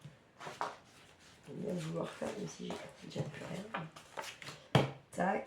[SPEAKER 1] J'aime bien vouloir faire, mais si j'ai déjà plus rien. Tac.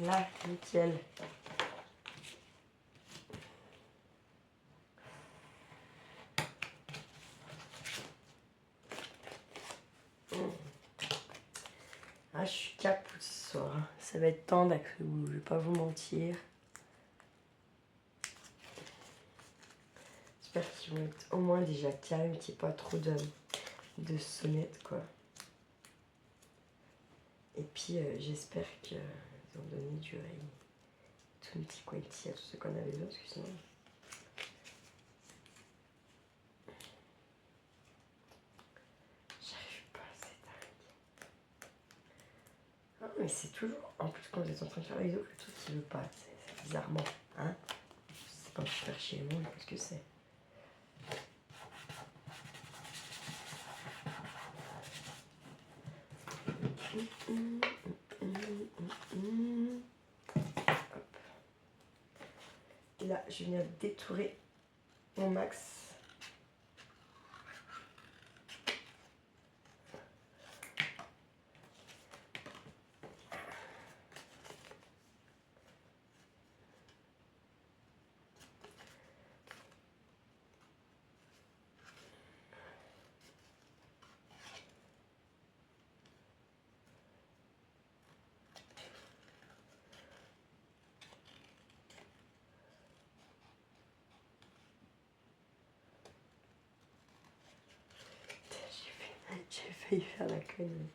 [SPEAKER 1] Là, nickel. Ah, je suis capou ce soir. Hein. Ça va être tendre, je vais pas vous mentir. J'espère qu'ils vont être au moins déjà calmes, qu'il n'y ait pas trop de sonnettes, quoi. Et puis, j'espère qu'ils ont donné du tout un petit quality à tout ce qu'on avait besoin, parce que sinon... J'arrive pas, c'est dingue. Ah, mais c'est toujours... En plus, quand vous êtes en train de faire les autres, le truc qui veut pas, c'est bizarrement, hein. C'est pas super chez moi, parce que c'est... Hop. Et là, je viens détourer au max. J'ai failli faire la connerie.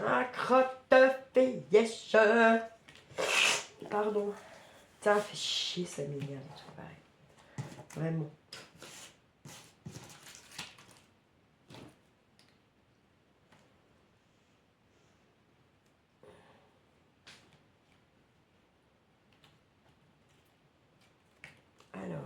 [SPEAKER 1] Ah, crotte fillèche. Pardon. Ça fait chier, ça m'énerve, tout pareil. Vraiment. Alors.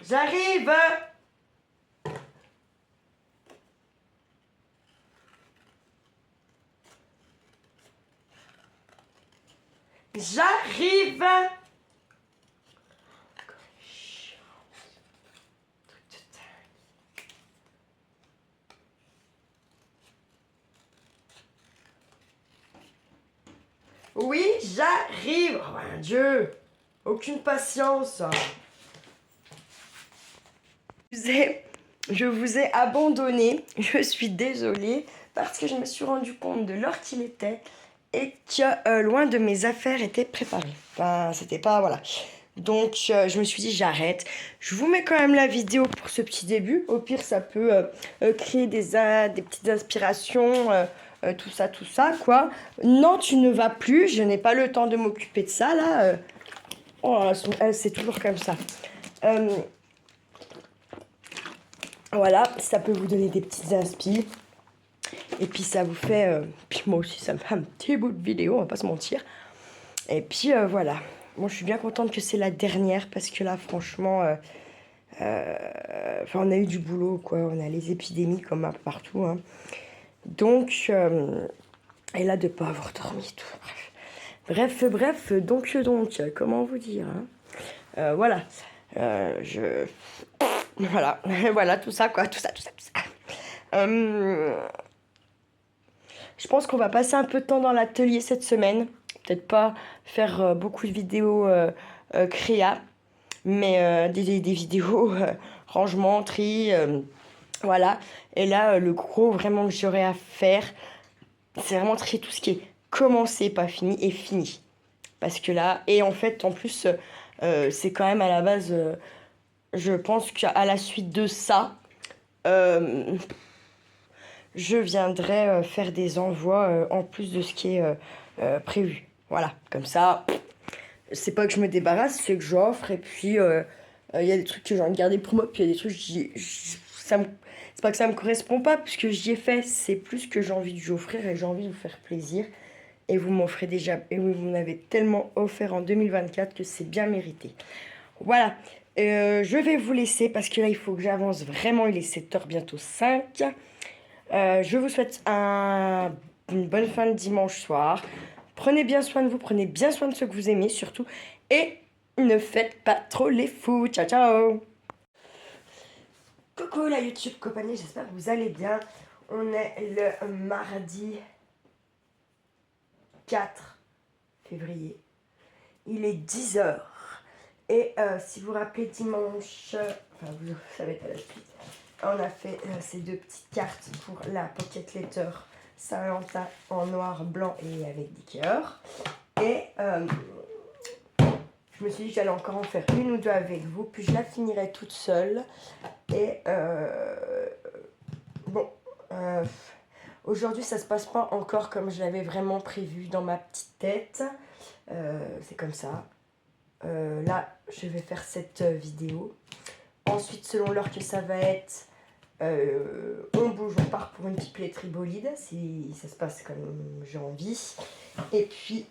[SPEAKER 1] J'arrive! J'arrive! Oui, j'arrive! Oh mon Dieu! Aucune patience! Je vous ai abandonné, je suis désolée, parce que je me suis rendu compte de l'heure qu'il était et que loin de mes affaires étaient préparées. Enfin, c'était pas, voilà. Donc, je me suis dit, j'arrête. Je vous mets quand même la vidéo pour ce petit début. Au pire, ça peut créer des petites inspirations, tout ça, quoi. Non, tu ne vas plus. Je n'ai pas le temps de m'occuper de ça, là. Oh, c'est toujours comme ça. Voilà, ça peut vous donner des petites inspi. Et puis, ça vous fait... puis moi aussi, ça me fait un petit bout de vidéo, on va pas se mentir. Et puis, voilà. Moi, je suis bien contente que c'est la dernière parce que là, franchement... enfin, on a eu du boulot, quoi. On a les épidémies comme un peu partout. Hein. Donc, et là, de pas avoir dormi, tout. Bref, donc, comment vous dire hein. Voilà. Voilà, voilà, tout ça, quoi. Tout ça. Je pense qu'on va passer un peu de temps dans l'atelier cette semaine. Peut-être pas faire beaucoup de vidéos créa, mais des vidéos rangement, tri, voilà. Et là, le gros vraiment que j'aurais à faire, c'est vraiment trier tout ce qui est commencé, pas fini, et fini. Parce que là, et en fait, en plus, c'est quand même à la base, je pense qu'à la suite de ça, je viendrai faire des envois en plus de ce qui est prévu. Voilà, comme ça, c'est pas que je me débarrasse, c'est que j'offre. Et puis, il y a des trucs que j'ai envie de garder pour moi, puis il y a des trucs, c'est pas que ça me correspond pas, puisque j'y ai fait. C'est plus que j'ai envie de vous offrir et j'ai envie de vous faire plaisir. Et vous m'offrez déjà, et vous m'avez tellement offert en 2024 que c'est bien mérité. Voilà, je vais vous laisser parce que là, il faut que j'avance vraiment. Il est 7h, bientôt 5. Je vous souhaite une bonne fin de dimanche soir. Prenez bien soin de vous, prenez bien soin de ceux que vous aimez surtout. Et ne faites pas trop les fous. Ciao, ciao. Coucou la YouTube compagnie, j'espère que vous allez bien. On est le mardi 4 février. Il est 10h. Et si vous vous rappelez dimanche, enfin vous savez pas la suite, on a fait ces deux petites cartes pour la Pocket Letter Saint-Valentin en noir, blanc et avec des cœurs. Et je me suis dit que j'allais encore en faire une ou deux avec vous, puis je la finirai toute seule. Et bon, aujourd'hui ça se passe pas encore comme je l'avais vraiment prévu dans ma petite tête. C'est comme ça. Là, je vais faire cette vidéo. Ensuite, selon l'heure que ça va être, on bouge, on part pour une petite laiterie bolide, si ça se passe comme j'ai envie. Et puis,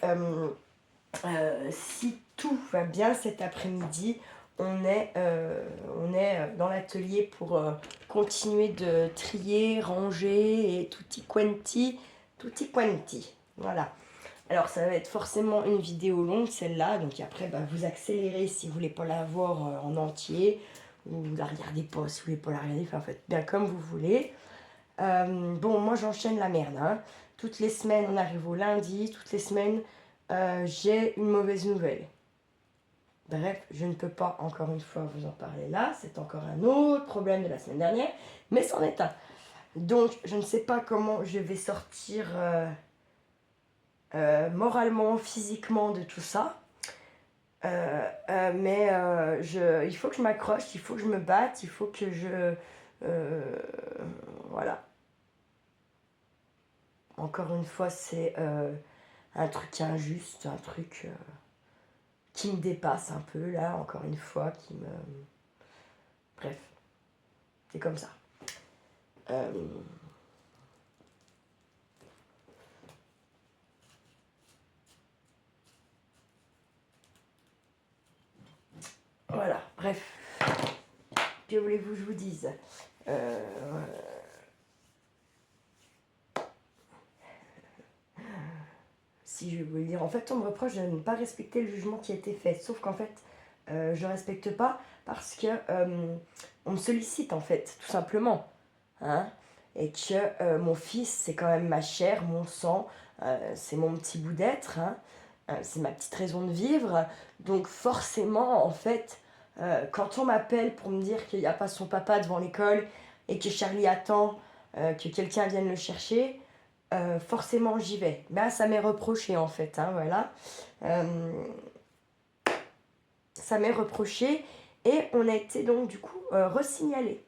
[SPEAKER 1] si tout va bien cet après-midi, on est dans l'atelier pour continuer de trier, ranger et tutti quanti. Voilà. Alors ça va être forcément une vidéo longue celle-là, donc après vous accélérez si vous voulez pas la voir en entier, ou vous la regardez pas si vous voulez pas la regarder, enfin faites bien comme vous voulez. Bon, moi j'enchaîne la merde, hein. Toutes les semaines on arrive au lundi, toutes les semaines j'ai une mauvaise nouvelle. Bref, je ne peux pas encore une fois vous en parler là, c'est encore un autre problème de la semaine dernière, mais c'en est un. Donc je ne sais pas comment je vais sortir... moralement, physiquement de tout ça. Mais il faut que je m'accroche, il faut que je me batte, il faut que je... voilà. Encore une fois, c'est un truc injuste, un truc qui me dépasse un peu, là, encore une fois, qui me... Bref, c'est comme ça. Voilà, bref. Que voulez-vous que je vous dise si je vais vous le dire, en fait, on me reproche de ne pas respecter le jugement qui a été fait. Sauf qu'en fait, je respecte pas parce que on me sollicite, en fait, tout simplement. Hein, et que mon fils, c'est quand même ma chair, mon sang, c'est mon petit bout d'être, hein, c'est ma petite raison de vivre. Donc forcément, en fait, Quand on m'appelle pour me dire qu'il n'y a pas son papa devant l'école et que Charlie attend que quelqu'un vienne le chercher, forcément j'y vais. Là, ça m'est reproché en fait, hein, voilà. Ça m'est reproché et on a été donc du coup re-signalé.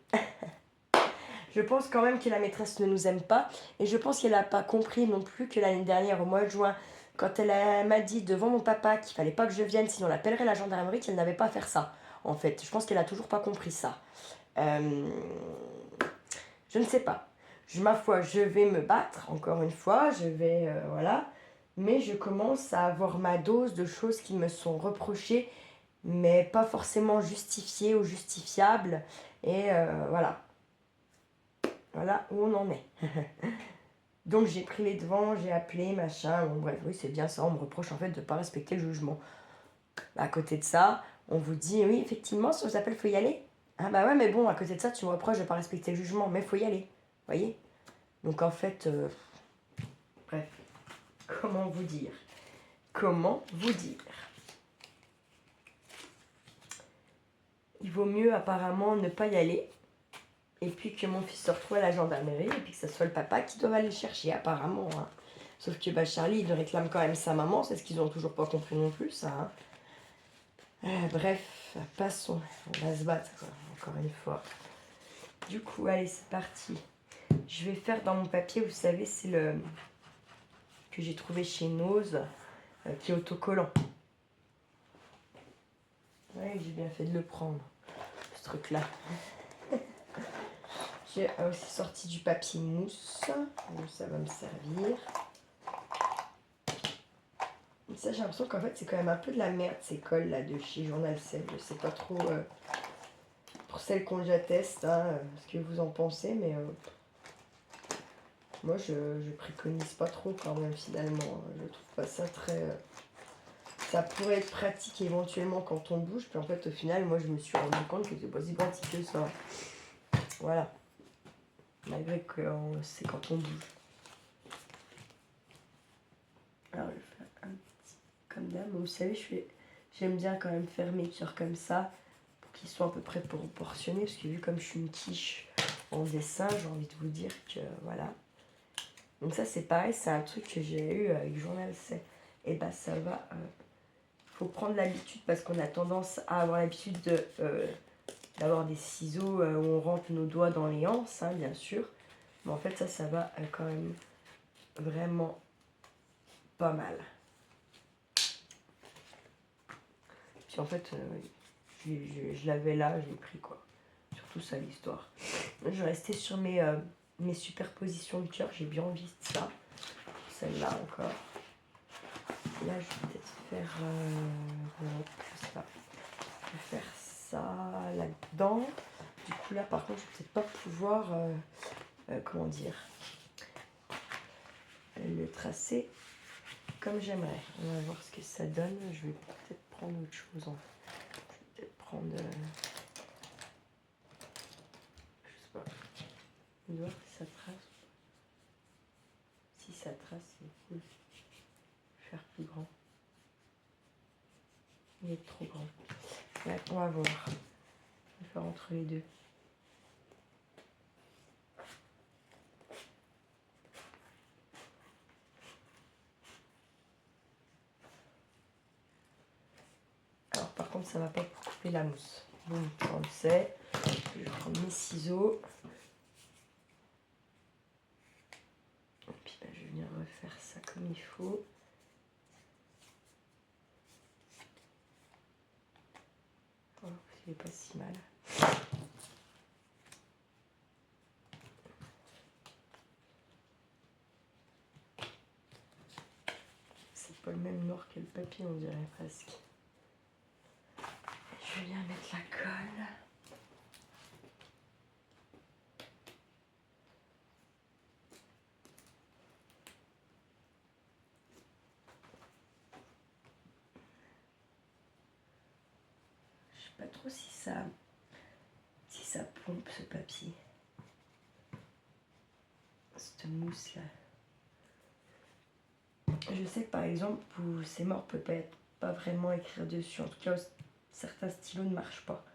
[SPEAKER 1] Je pense quand même que la maîtresse ne nous aime pas et je pense qu'elle n'a pas compris non plus que l'année dernière, au mois de juin, quand elle m'a dit devant mon papa qu'il fallait pas que je vienne sinon on appellerait la gendarmerie, qu'elle n'avait pas à faire ça. En fait, je pense qu'elle a toujours pas compris ça. Je ne sais pas. Ma foi, je vais me battre, encore une fois, je vais, voilà. Mais je commence à avoir ma dose de choses qui me sont reprochées, mais pas forcément justifiées ou justifiables. Et voilà. Voilà où on en est. Donc j'ai pris les devants, j'ai appelé, machin. Bon bref, oui, c'est bien ça. On me reproche en fait de ne pas respecter le jugement. À côté de ça, on vous dit, oui, effectivement, si on vous appelle, il faut y aller. Ah bah ouais, mais bon, à côté de ça, tu me reproches de ne pas respecter le jugement, mais il faut y aller. Vous voyez? Donc en fait, bref, comment vous dire? Comment vous dire? Il vaut mieux apparemment ne pas y aller, et puis que mon fils se retrouve à la gendarmerie, et puis que ce soit le papa qui doit aller le chercher, apparemment. Hein. Sauf que bah, Charlie, il réclame quand même sa maman, c'est ce qu'ils n'ont toujours pas compris non plus, ça. Hein. Bref, passons, on va se battre, quoi, encore une fois. Du coup, allez, c'est parti. Je vais faire dans mon papier, vous savez, c'est le que j'ai trouvé chez Nose, qui est autocollant. Ouais, j'ai bien fait de le prendre, ce truc-là. J'ai aussi sorti du papier mousse, donc ça va me servir. Et ça, j'ai l'impression qu'en fait, c'est quand même un peu de la merde, ces cols là de chez Journal 7. Je sais pas trop pour celles qu'on j'atteste, hein, ce que vous en pensez, mais moi, je préconise pas trop quand même, finalement. Je trouve pas ça très... ça pourrait être pratique éventuellement quand on bouge, puis en fait, au final, moi, je me suis rendu compte que c'est pas si pratique que ça. Voilà. Malgré que c'est quand on bouge. Alors, je vais faire un petit comme d'hab. Vous savez, j'aime bien quand même faire mes cœurs comme ça, pour qu'ils soient à peu près proportionnés, parce que vu comme je suis une quiche en dessin, j'ai envie de vous dire que voilà. Donc ça, c'est pareil, c'est un truc que j'ai eu avec Journal C. Et bah ça va... faut prendre l'habitude, parce qu'on a tendance à avoir l'habitude d'avoir des ciseaux où on rentre nos doigts dans les anses, hein, bien sûr. Mais en fait, ça va quand même vraiment pas mal. Puis en fait, je l'avais là, je l'ai pris quoi. Surtout ça, l'histoire. Je vais rester sur mes superpositions de cœur, j'ai bien envie de ça. Celle-là encore. Là, je vais peut-être faire... je sais pas. Je vais faire ça là-dedans. Du coup, là, par contre, je vais peut-être pas pouvoir... comment dire, le tracer comme j'aimerais. On va voir ce que ça donne. Je vais peut-être prendre autre chose. Je vais peut-être prendre... je sais pas. On va voir si ça trace. Si ça trace, c'est cool. Je vais faire plus grand. Il est trop grand. Ouais, on va voir. On va faire entre les deux. Alors par contre ça va pas pour couper la mousse. Bon, on le sait. Je vais prendre mes ciseaux. Et puis bah, je vais venir refaire ça comme il faut. Oh, c'est pas si mal. C'est pas le même noir que le papier, on dirait presque. Je vais bien mettre la colle. Je sais pas trop si ça pompe ce papier. Cette mousse là. Je sais que par exemple, c'est mort, on peut pas vraiment écrire dessus. En tout cas, certains stylos ne marchent pas.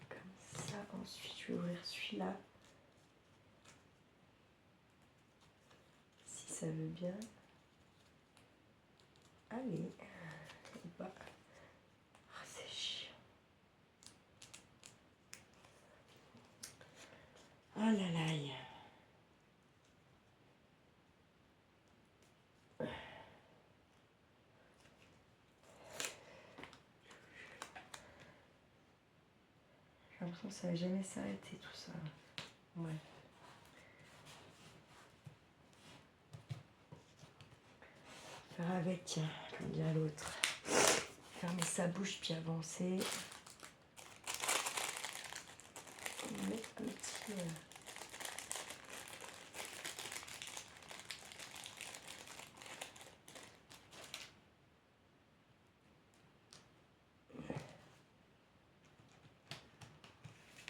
[SPEAKER 1] Comme ça, ensuite je vais ouvrir celui-là. Si ça veut bien. Allez. Bah. Oh, c'est chiant. Oh là là. J'ai l'impression que ça va jamais s'arrêter tout ça. Ouais. Faire avec, tiens, comme dirait l'autre. Fermer sa bouche puis avancer. Mettre un petit...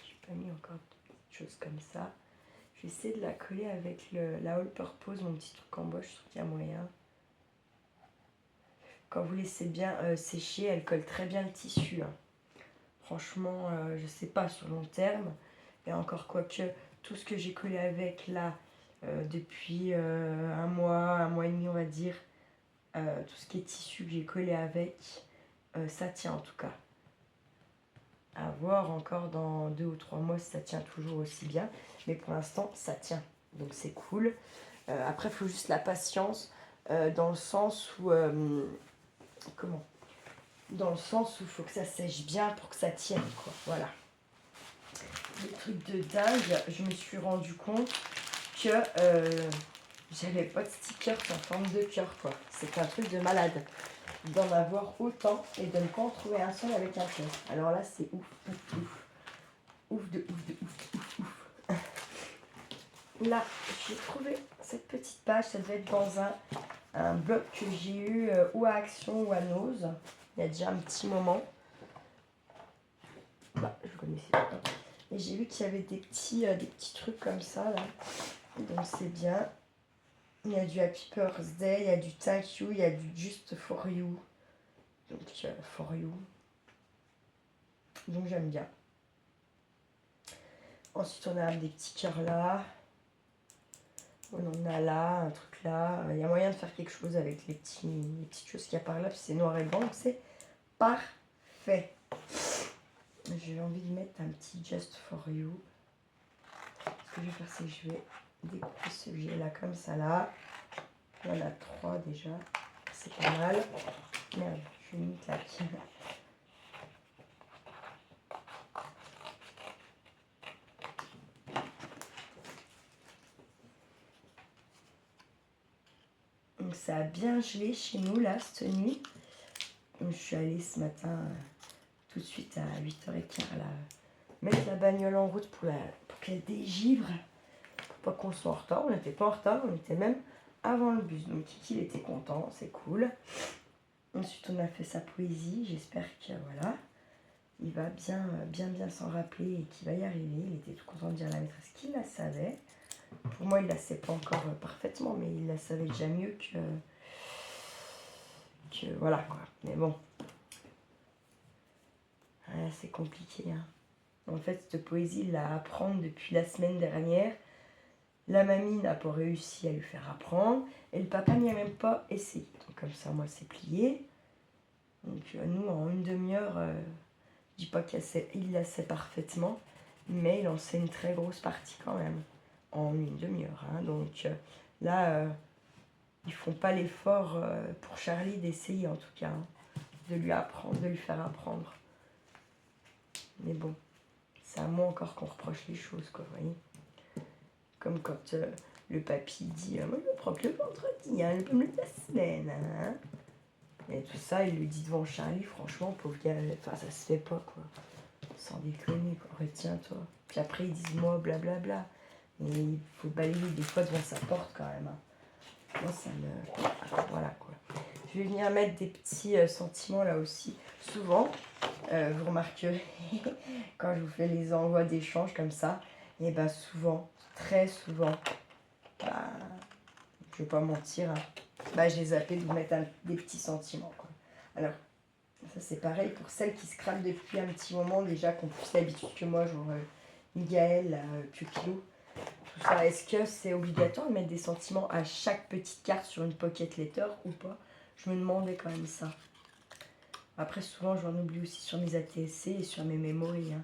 [SPEAKER 1] J'ai pas mis encore de choses comme ça. Je vais essayer de la coller avec la All Purpose, mon petit truc en bois, je trouve qu'il y a moyen. Quand vous laissez bien sécher, elle colle très bien le tissu. Hein. Franchement, je sais pas sur long terme. Et encore quoique, tout ce que j'ai collé avec là, depuis un mois et demi on va dire, tout ce qui est tissu que j'ai collé avec, ça tient en tout cas. À voir encore dans 2 ou 3 mois si ça tient toujours aussi bien. Mais pour l'instant, ça tient. Donc c'est cool. Après, il faut juste la patience dans le sens où... comment ? Dans le sens où il faut que ça sèche bien pour que ça tienne, quoi. Voilà. Le truc de dingue, je me suis rendu compte que j'avais pas de stickers en forme de cœur, quoi. C'est un truc de malade. D'en avoir autant et de ne pas en trouver un seul avec un cœur. Alors là, c'est ouf, ouf, ouf. Ouf de ouf de ouf de ouf, ouf. Là, j'ai trouvé cette petite page. Ça devait être dans un blog que j'ai eu ou à Action ou à Nose. Il y a déjà un petit moment. Bah, je connaissais pas. Et j'ai vu qu'il y avait des petits trucs comme ça là. Donc c'est bien. Il y a du Happy Birthday, il y a du Thank You, il y a du Just for You. Donc for you. Donc j'aime bien. Ensuite on a des petits cœurs là. On en a là, un truc là. Il y a moyen de faire quelque chose avec les petites choses qu'il y a par là. Puis c'est noir et blanc, donc c'est parfait. J'ai envie de mettre un petit Just for You. Ce que je vais faire, c'est que je vais découper ce que j'ai là comme ça là. Il y en a 3 déjà. C'est pas mal. Merde, je vais une claque. Donc ça a bien gelé chez nous là cette nuit. Donc je suis allée ce matin tout de suite à 8h15 là, mettre la bagnole en route pour qu'elle dégivre. Pour pas qu'on soit en retard. On n'était pas en retard, on était même avant le bus. Donc Kiki il était content, c'est cool. Ensuite on a fait sa poésie. J'espère que voilà, il va bien s'en rappeler et qu'il va y arriver. Il était tout content de dire à la maîtresse qu'il la savait. Pour moi il la sait pas encore parfaitement, mais il la savait déjà mieux que voilà quoi. Mais bon, ouais, c'est compliqué. Hein. En fait cette poésie il l'a à apprendre depuis la semaine dernière. La mamie n'a pas réussi à lui faire apprendre et le papa n'y a même pas essayé. Donc comme ça, moi, c'est plié. Donc nous, en une demi-heure, je dis pas qu'il la sait parfaitement, mais il en sait une très grosse partie quand même, en une demi-heure. Hein. Donc là, ils font pas l'effort pour Charlie d'essayer en tout cas, hein, de lui apprendre, de lui faire apprendre. Mais bon, c'est à moi encore qu'on reproche les choses, quoi, vous voyez. Comme quand le papy dit moi je me prends que le vendredi, hein, le premier de la semaine. Hein. Et tout ça, il lui dit devant Charlie, franchement, pauvre gars, enfin ça se fait pas quoi. Sans déconner, quoi. Retiens-toi. Puis après ils disent moi blablabla. Mais il faut balayer des fois devant sa porte quand même. Hein. Moi ça me. Voilà quoi. Je vais venir mettre des petits sentiments là aussi. Souvent, vous remarquerez, quand je vous fais les envois d'échanges comme ça, et ben souvent, très souvent, bah, Je vais pas mentir. Hein. Bah, j'ai zappé de vous mettre des petits sentiments. Quoi. Alors, ça c'est pareil pour celles qui se crament depuis un petit moment déjà, qui ont plus l'habitude que moi, genre Miguel, Pupilo, tout ça. Est-ce que c'est obligatoire de mettre des sentiments à chaque petite carte sur une pocket letter ou pas? Je me demandais quand même ça. Après, souvent, j'en oublie aussi sur mes ATSC et sur mes memories. Hein.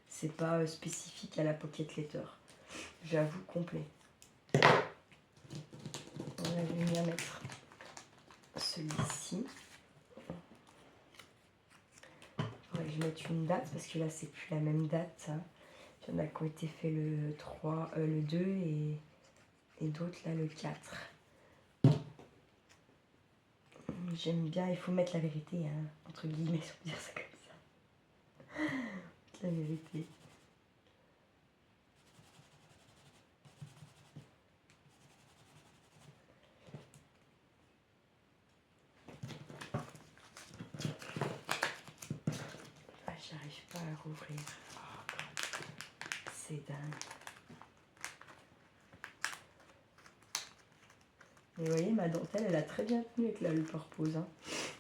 [SPEAKER 1] C'est pas spécifique à la pocket letter. J'avoue complet. Voilà, je vais venir mettre celui-ci. Je vais mettre une date parce que là, c'est plus la même date. Hein. Il y en a qui ont été faits le 3, le 2 et d'autres là le 4. J'aime bien, il faut mettre la vérité, hein, entre guillemets, si on peut dire ça comme ça. La vérité. Ah, j'arrive pas à rouvrir. Oh, c'est dingue. Et vous voyez, ma dentelle, elle a très bien tenu avec la Luper Pose. Hein.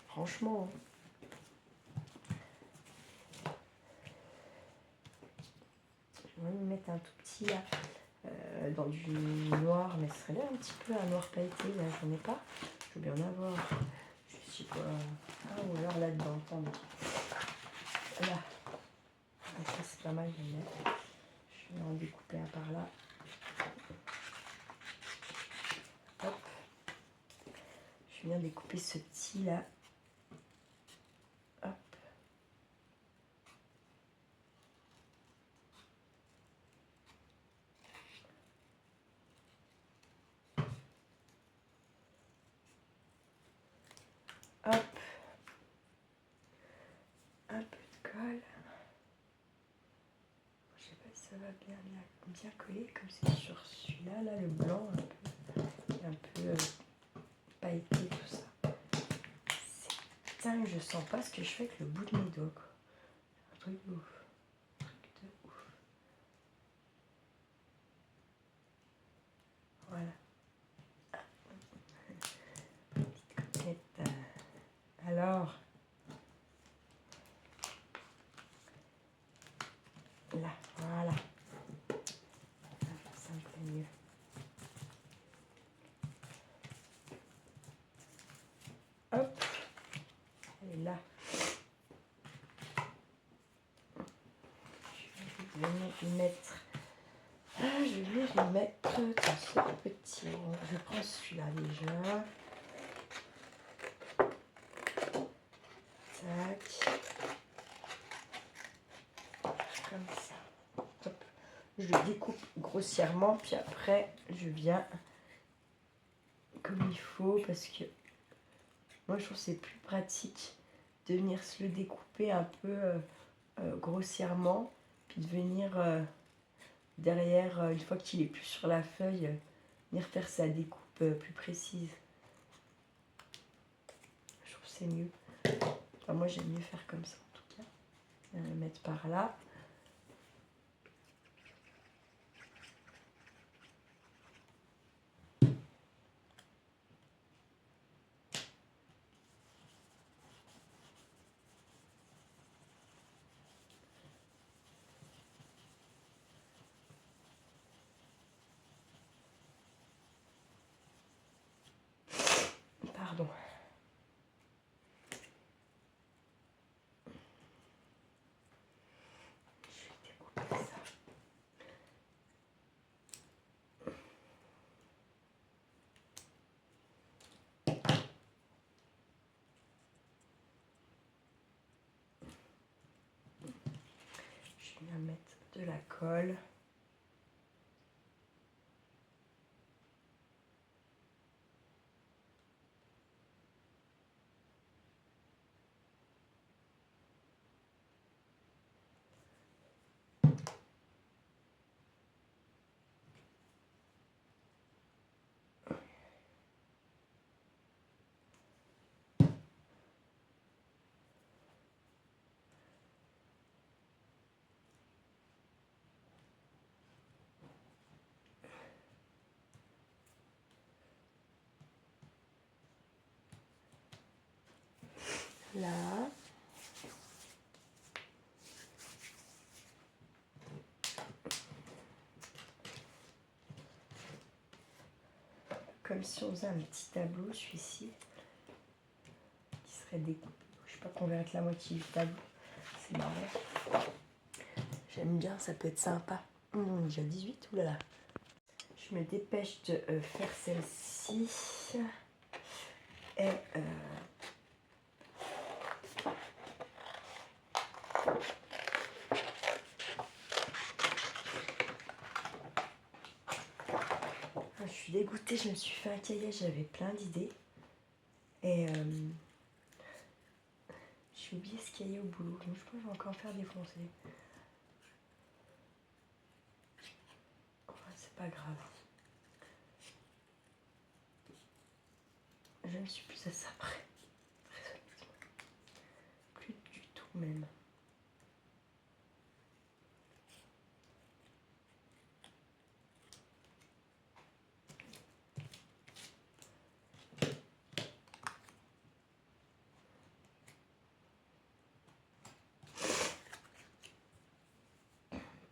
[SPEAKER 1] Franchement. Hein. Je vais me mettre un tout petit là, dans du noir, mais ce serait bien un petit peu un noir pailleté. Là, j'en ai pas. Je veux bien en avoir. Je sais pas. Ah, ou alors là-dedans, attendez. Là. Donc ça, c'est pas mal de le mettre. Je vais en découper un par là. Hop. Je viens découper ce petit là. Hop. Hop. Un peu de colle. Je sais pas si ça va bien coller comme c'est sur celui-là, là, le blanc un peu pailleté, tout ça. C'est dingue, je sens pas ce que je fais avec le bout de mes doigts. Quoi. Un truc de ouf. Un truc de ouf. Voilà. Petite coquette. Alors, là, voilà. Ça me fait mieux. Hop. Et là. Je vais venir mettre. Ah, je vais venir mettre ce petit. Je prends celui-là déjà. Tac. Comme ça. Hop. Je le découpe grossièrement, puis après je viens comme il faut parce que moi je trouve que c'est plus pratique de venir se le découper un peu grossièrement, puis de venir derrière, une fois qu'il est plus sur la feuille, venir faire sa découpe plus précise. Je trouve que c'est mieux. Enfin, moi j'aime mieux faire comme ça en tout cas. Le mettre par là. Pardon. Je vais découper ça. Je viens mettre de la colle. là. Comme si on faisait un petit tableau, celui-ci, qui serait découpé. Je sais pas qu'on verrait que la moitié du tableau. C'est marrant. J'aime bien, ça peut être sympa. J'ai 18, oulala. Je me dépêche de faire celle-ci. Et je suis dégoûtée, je me suis fait un cahier, j'avais plein d'idées. Et j'ai oublié ce cahier au boulot, donc je pense que je vais encore faire défoncer. Enfin, c'est pas grave. Je ne suis plus à ça près. Très honnêtement. Plus du tout même.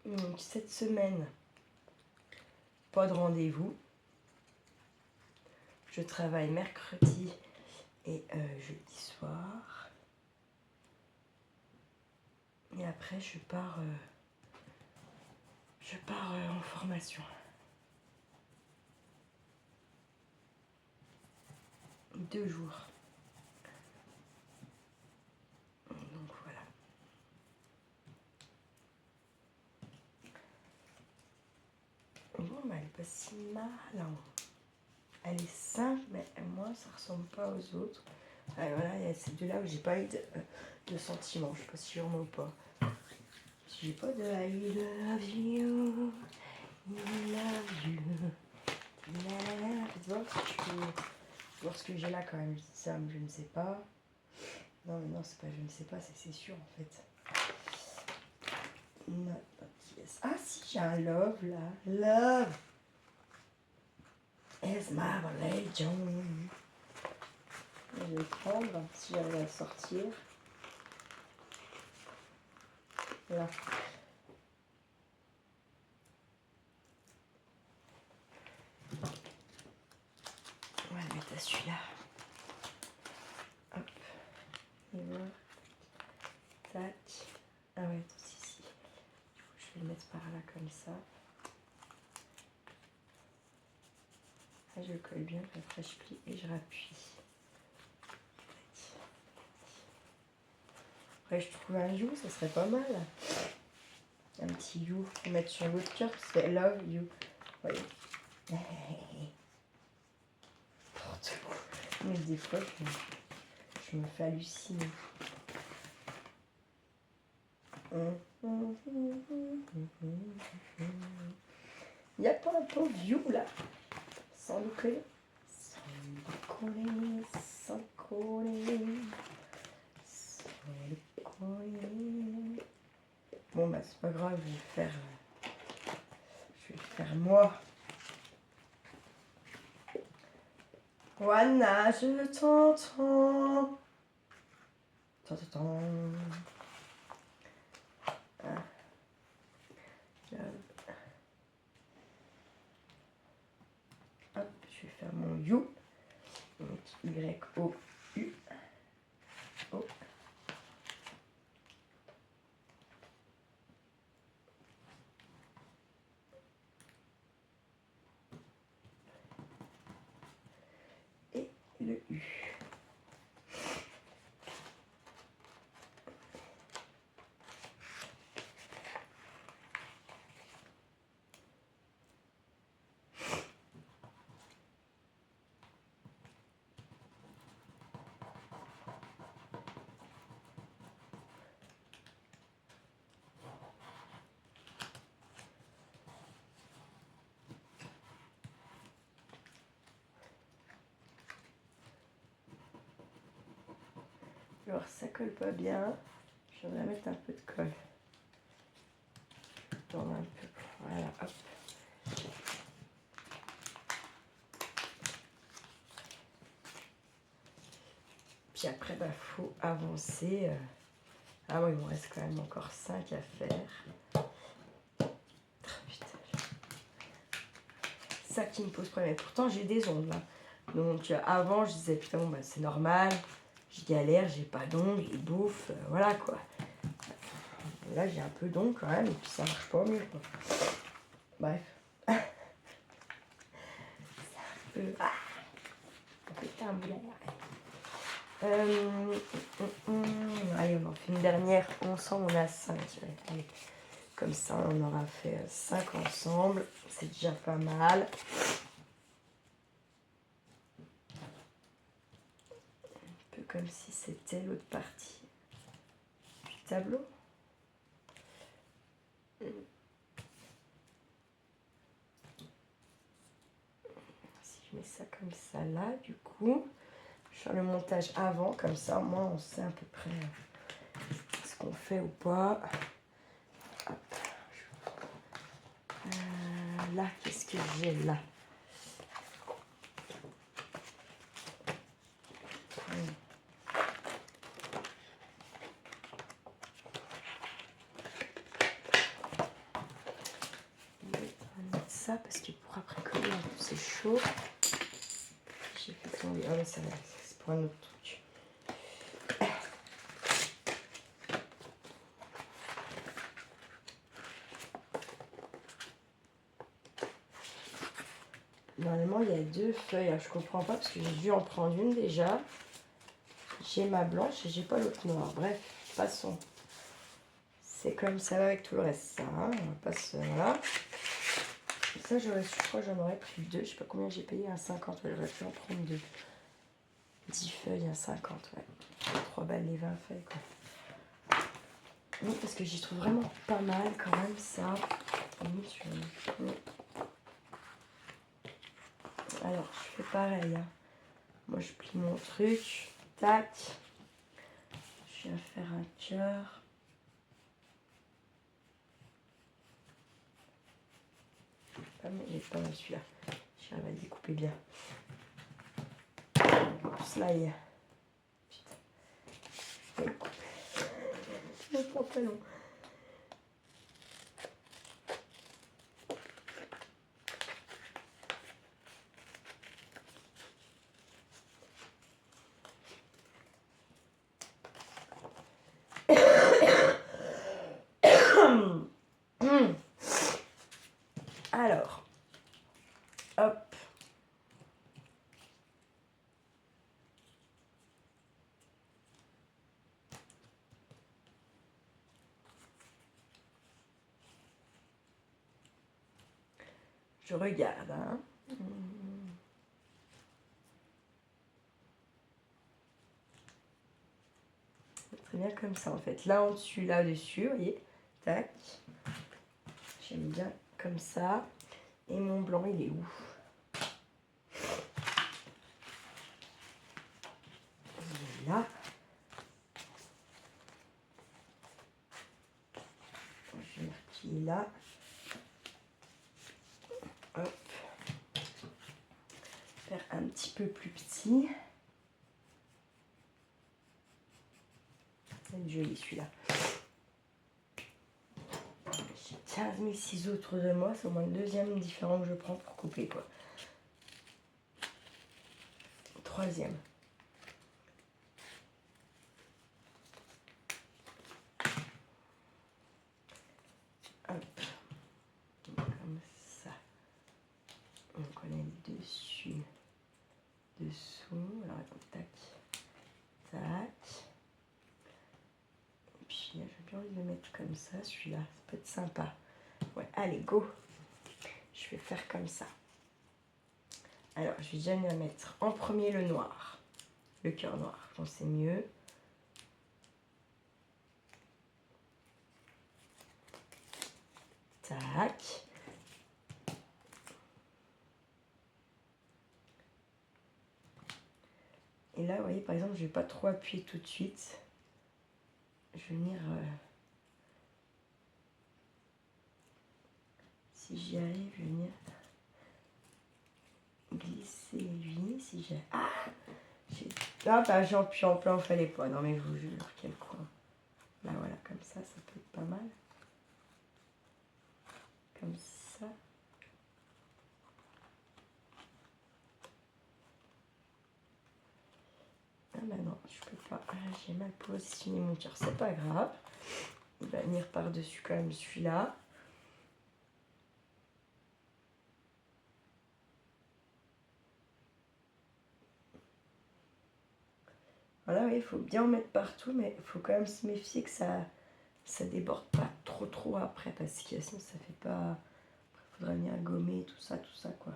[SPEAKER 1] Donc cette semaine, pas de rendez-vous. Je travaille mercredi et jeudi soir. Et après je pars en formation. 2 jours. Donc voilà. Bon, bah, elle est pas si mal. Hein. Elle est simple, mais moi, ça ressemble pas aux autres. Et voilà, il y a ces deux-là où j'ai pas eu de sentiments. Je sais pas si j'en ai ou pas. Si j'ai pas de I love you, I love you, tu vois, je peux voir ce que j'ai là quand même. Je dis ça, mais je ne sais pas. Non, mais non, c'est pas je ne sais pas, c'est sûr en fait. Non, yes. Ah si, j'ai un love là. Love is my religion. Je vais le prendre si j'arrive à le sortir. Là. On va le mettre à celui-là. Hop. Et voilà. Tac. Ah ouais, tout ici. Du coup, je vais le mettre par là comme ça. Là, je le colle bien, puis après je plie et je rappuie. Après, je trouve un you, ça serait pas mal. Un petit you pour mettre sur l'autre cœur, c'est love you. Vous voyez. Mais des fois, je me fais halluciner. Il n'y a pas un pauvre you là. Sans déconner. Sans déconner. Sans déconner. Sans déconner. Bon bah c'est pas grave, je vais le faire moi. Juana, je t'entends. T'entends. Ah. Hop, je vais faire mon you. Donc Y-O-U. O. Et le U. Alors ça colle pas bien, je vais mettre un peu de colle. Tourne un peu, voilà, hop. Puis après, bah, faut avancer. Ah oui, il me reste quand même encore 5 à faire. Putain. Ça qui me pose problème. Et pourtant, j'ai des ongles. Hein. Donc, avant, je disais, putain, bon, bah, c'est normal. Je galère, j'ai pas d'ongles, ils bouffent. Voilà, quoi. Et là, j'ai un peu d'ongles quand même. Et puis, ça marche pas mieux, quoi. Bref. C'est un peu... Ah, putain, allez, on en fait une dernière. Ensemble, on a 5. Allez. Comme ça, on aura fait 5 ensemble. C'est déjà pas mal. Un peu comme si c'était l'autre partie du tableau. Si je mets ça comme ça là, du coup, je fais le montage avant. Comme ça, au moins, on sait à peu près ce qu'on fait ou pas. Hop. Là, qu'est-ce que j'ai là? On va mettre ça parce que pour après coller, c'est chaud. J'ai fait tomber. Ah oui, ça va, c'est pour un autre truc. Normalement, il y a 2 feuilles. Alors, je comprends pas parce que j'ai dû en prendre une déjà. J'ai ma blanche et j'ai pas l'autre noire. Bref, passons. C'est comme ça avec tout le reste. Ça, hein. On passe, voilà. Et ça, je crois que j'en aurais pris 2. Je sais pas combien j'ai payé, à 50. Ouais, j'aurais pu en prendre 2. 10 feuilles à 50, ouais. 3 balles les 20 feuilles, quoi. Oui, parce que j'y trouve vraiment pas mal quand même, ça. Alors, je fais pareil. Hein. Moi, je plie mon truc. Tac. Je viens faire un cœur. Il est pas mal celui-là. J'arrive à le découper bien. Slide. Putain. Le pantalon. Alors, hop. Je regarde, hein. Très bien comme ça en fait. Là en dessus, là au-dessus, vous voyez. Tac. J'aime bien comme ça. Et mon blanc, il est où? Il est là. Je vais dire qu'il est là. Hop. Faire un petit peu plus petit. C'est joli celui-là. J'ai 15 000 ciseaux autour de moi. C'est au moins le deuxième différent que je prends pour couper, quoi. Troisième. Hop. Comme ça. Donc on est dessus. Dessous. Alors attends, tac. Tac. Et puis là, j'ai bien envie de le mettre comme ça, celui-là. Ça peut être sympa. Ouais, allez, go. Je vais faire comme ça. Alors, je vais déjà venir mettre en premier le noir. Le cœur noir, je pense que c'est mieux. Tac. Et là, vous voyez, par exemple, je ne vais pas trop appuyer tout de suite. Je vais venir... si j'y arrive, je vais venir glisser lui. Si j'ai... Ah! Ah bah j'ai pu en plein, on fallait pas. Non mais je vous jure, quel coin. Là voilà, comme ça peut être pas mal. Comme ça. Ah bah non, je peux pas. Ah, j'ai mal positionné mon cœur, c'est pas grave. Il va venir par-dessus quand même celui-là. Voilà, oui, il faut bien en mettre partout, mais il faut quand même se méfier que ça déborde pas trop après, parce que sinon ça fait pas... Il faudra venir gommer tout ça quoi.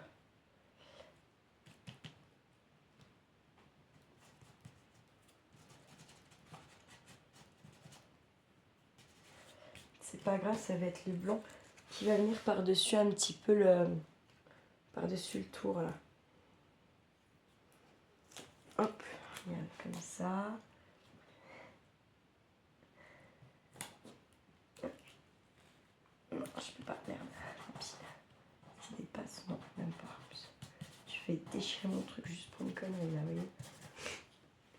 [SPEAKER 1] C'est pas grave, ça va être le blanc qui va venir par-dessus un petit peu le... par-dessus le tour là. Hop, regarde comme ça. Non, je peux pas, merde. Tant pis. Ça dépasse, non, même pas. Je fais déchirer mon truc juste pour une connerie là, vous voyez.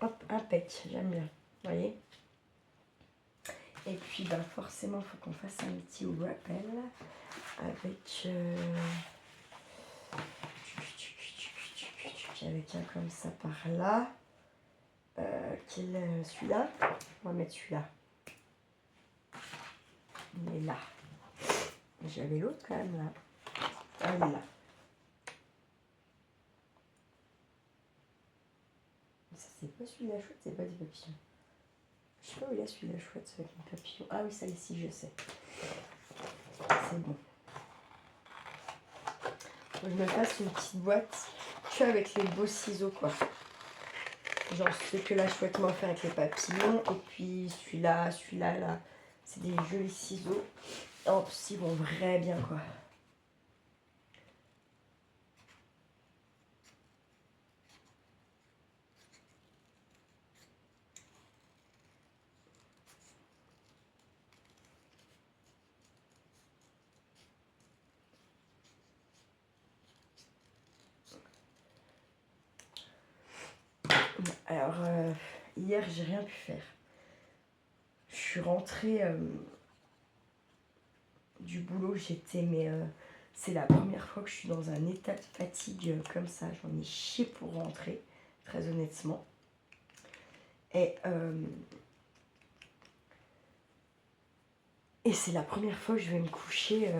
[SPEAKER 1] Hop, impec, j'aime bien, vous voyez. Et puis bah forcément, il faut qu'on fasse un petit rappel avec avec un comme ça par là. Celui-là, on va mettre celui-là. Il est là. J'avais l'autre quand même là. Ah, il est là. Ça c'est pas celui-là chouette, c'est pas des papillons. Je sais pas où il est celui-là chouette avec les papillons. Ah oui, ça ici, je sais. C'est bon. Faut que je me fasse une petite boîte que avec les beaux ciseaux quoi. Genre ce que là je souhaite m'en faire avec les papillons. Et puis celui-là, là. C'est des jolis ciseaux. En plus ils vont vraiment bien quoi. Alors hier j'ai rien pu faire. Je suis rentrée du boulot, c'est la première fois que je suis dans un état de fatigue comme ça. J'en ai chié pour rentrer, très honnêtement. Et c'est la première fois que je vais me coucher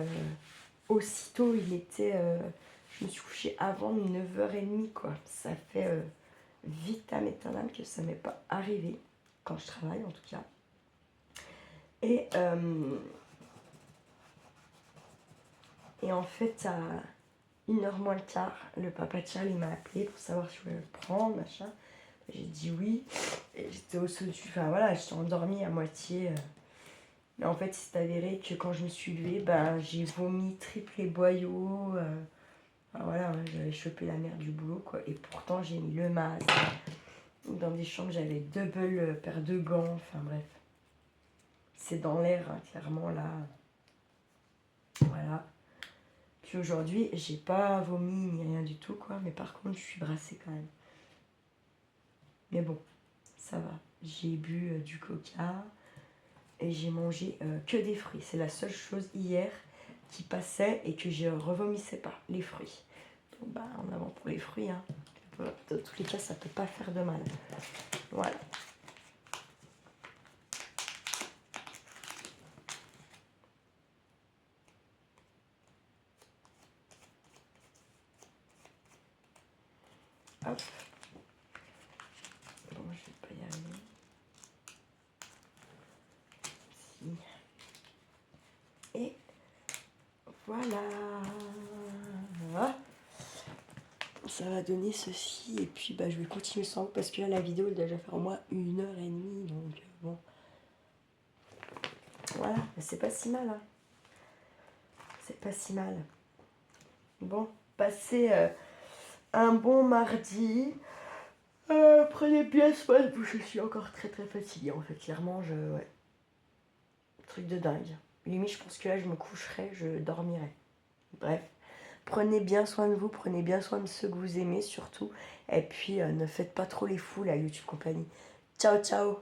[SPEAKER 1] aussitôt. Je me suis couchée avant 9h30 quoi. Ça fait vitam aeternam que ça m'est pas arrivé, quand je travaille en tout cas. Et en fait, à 1h moins le quart, le papa de Charles m'a appelé pour savoir si je voulais le prendre, machin. J'ai dit oui. Et j'étais au dessus, enfin voilà, j'étais endormie à moitié. Mais en fait, il s'est avéré que quand je me suis levée, ben, j'ai vomi triple et boyau. Enfin, voilà, j'avais chopé la merde du boulot, quoi. Et pourtant, j'ai mis le masque. Dans des chambres, j'avais double paire de gants. Enfin bref. C'est dans l'air, hein, clairement, là. Voilà. Puis aujourd'hui, j'ai pas vomi ni rien du tout, quoi. Mais par contre, je suis brassée quand même. Mais bon, ça va. J'ai bu du coca. Et j'ai mangé que des fruits. C'est la seule chose hier qui passait et que je revomissais pas, les fruits. Donc bah en avant pour les fruits, hein. Dans tous les cas, ça peut pas faire de mal. Voilà. Hop. Bon, je vais pas y arriver. Si. Et voilà. Ça va donner ceci. Et puis bah je vais continuer sans vous parce que là la vidéo elle doit déjà faire au moins 1h30. Donc bon. Voilà, c'est pas si mal. Hein. C'est pas si mal. Bon, passez un bon mardi. Prenez bien soin de vous. Je suis encore très fatiguée. En fait, clairement, ouais. Truc de dingue. Limite, je pense que là, je me coucherai, je dormirai. Bref. Prenez bien soin de vous, prenez bien soin de ceux que vous aimez surtout. Et puis ne faites pas trop les fous la YouTube compagnie. Ciao ciao.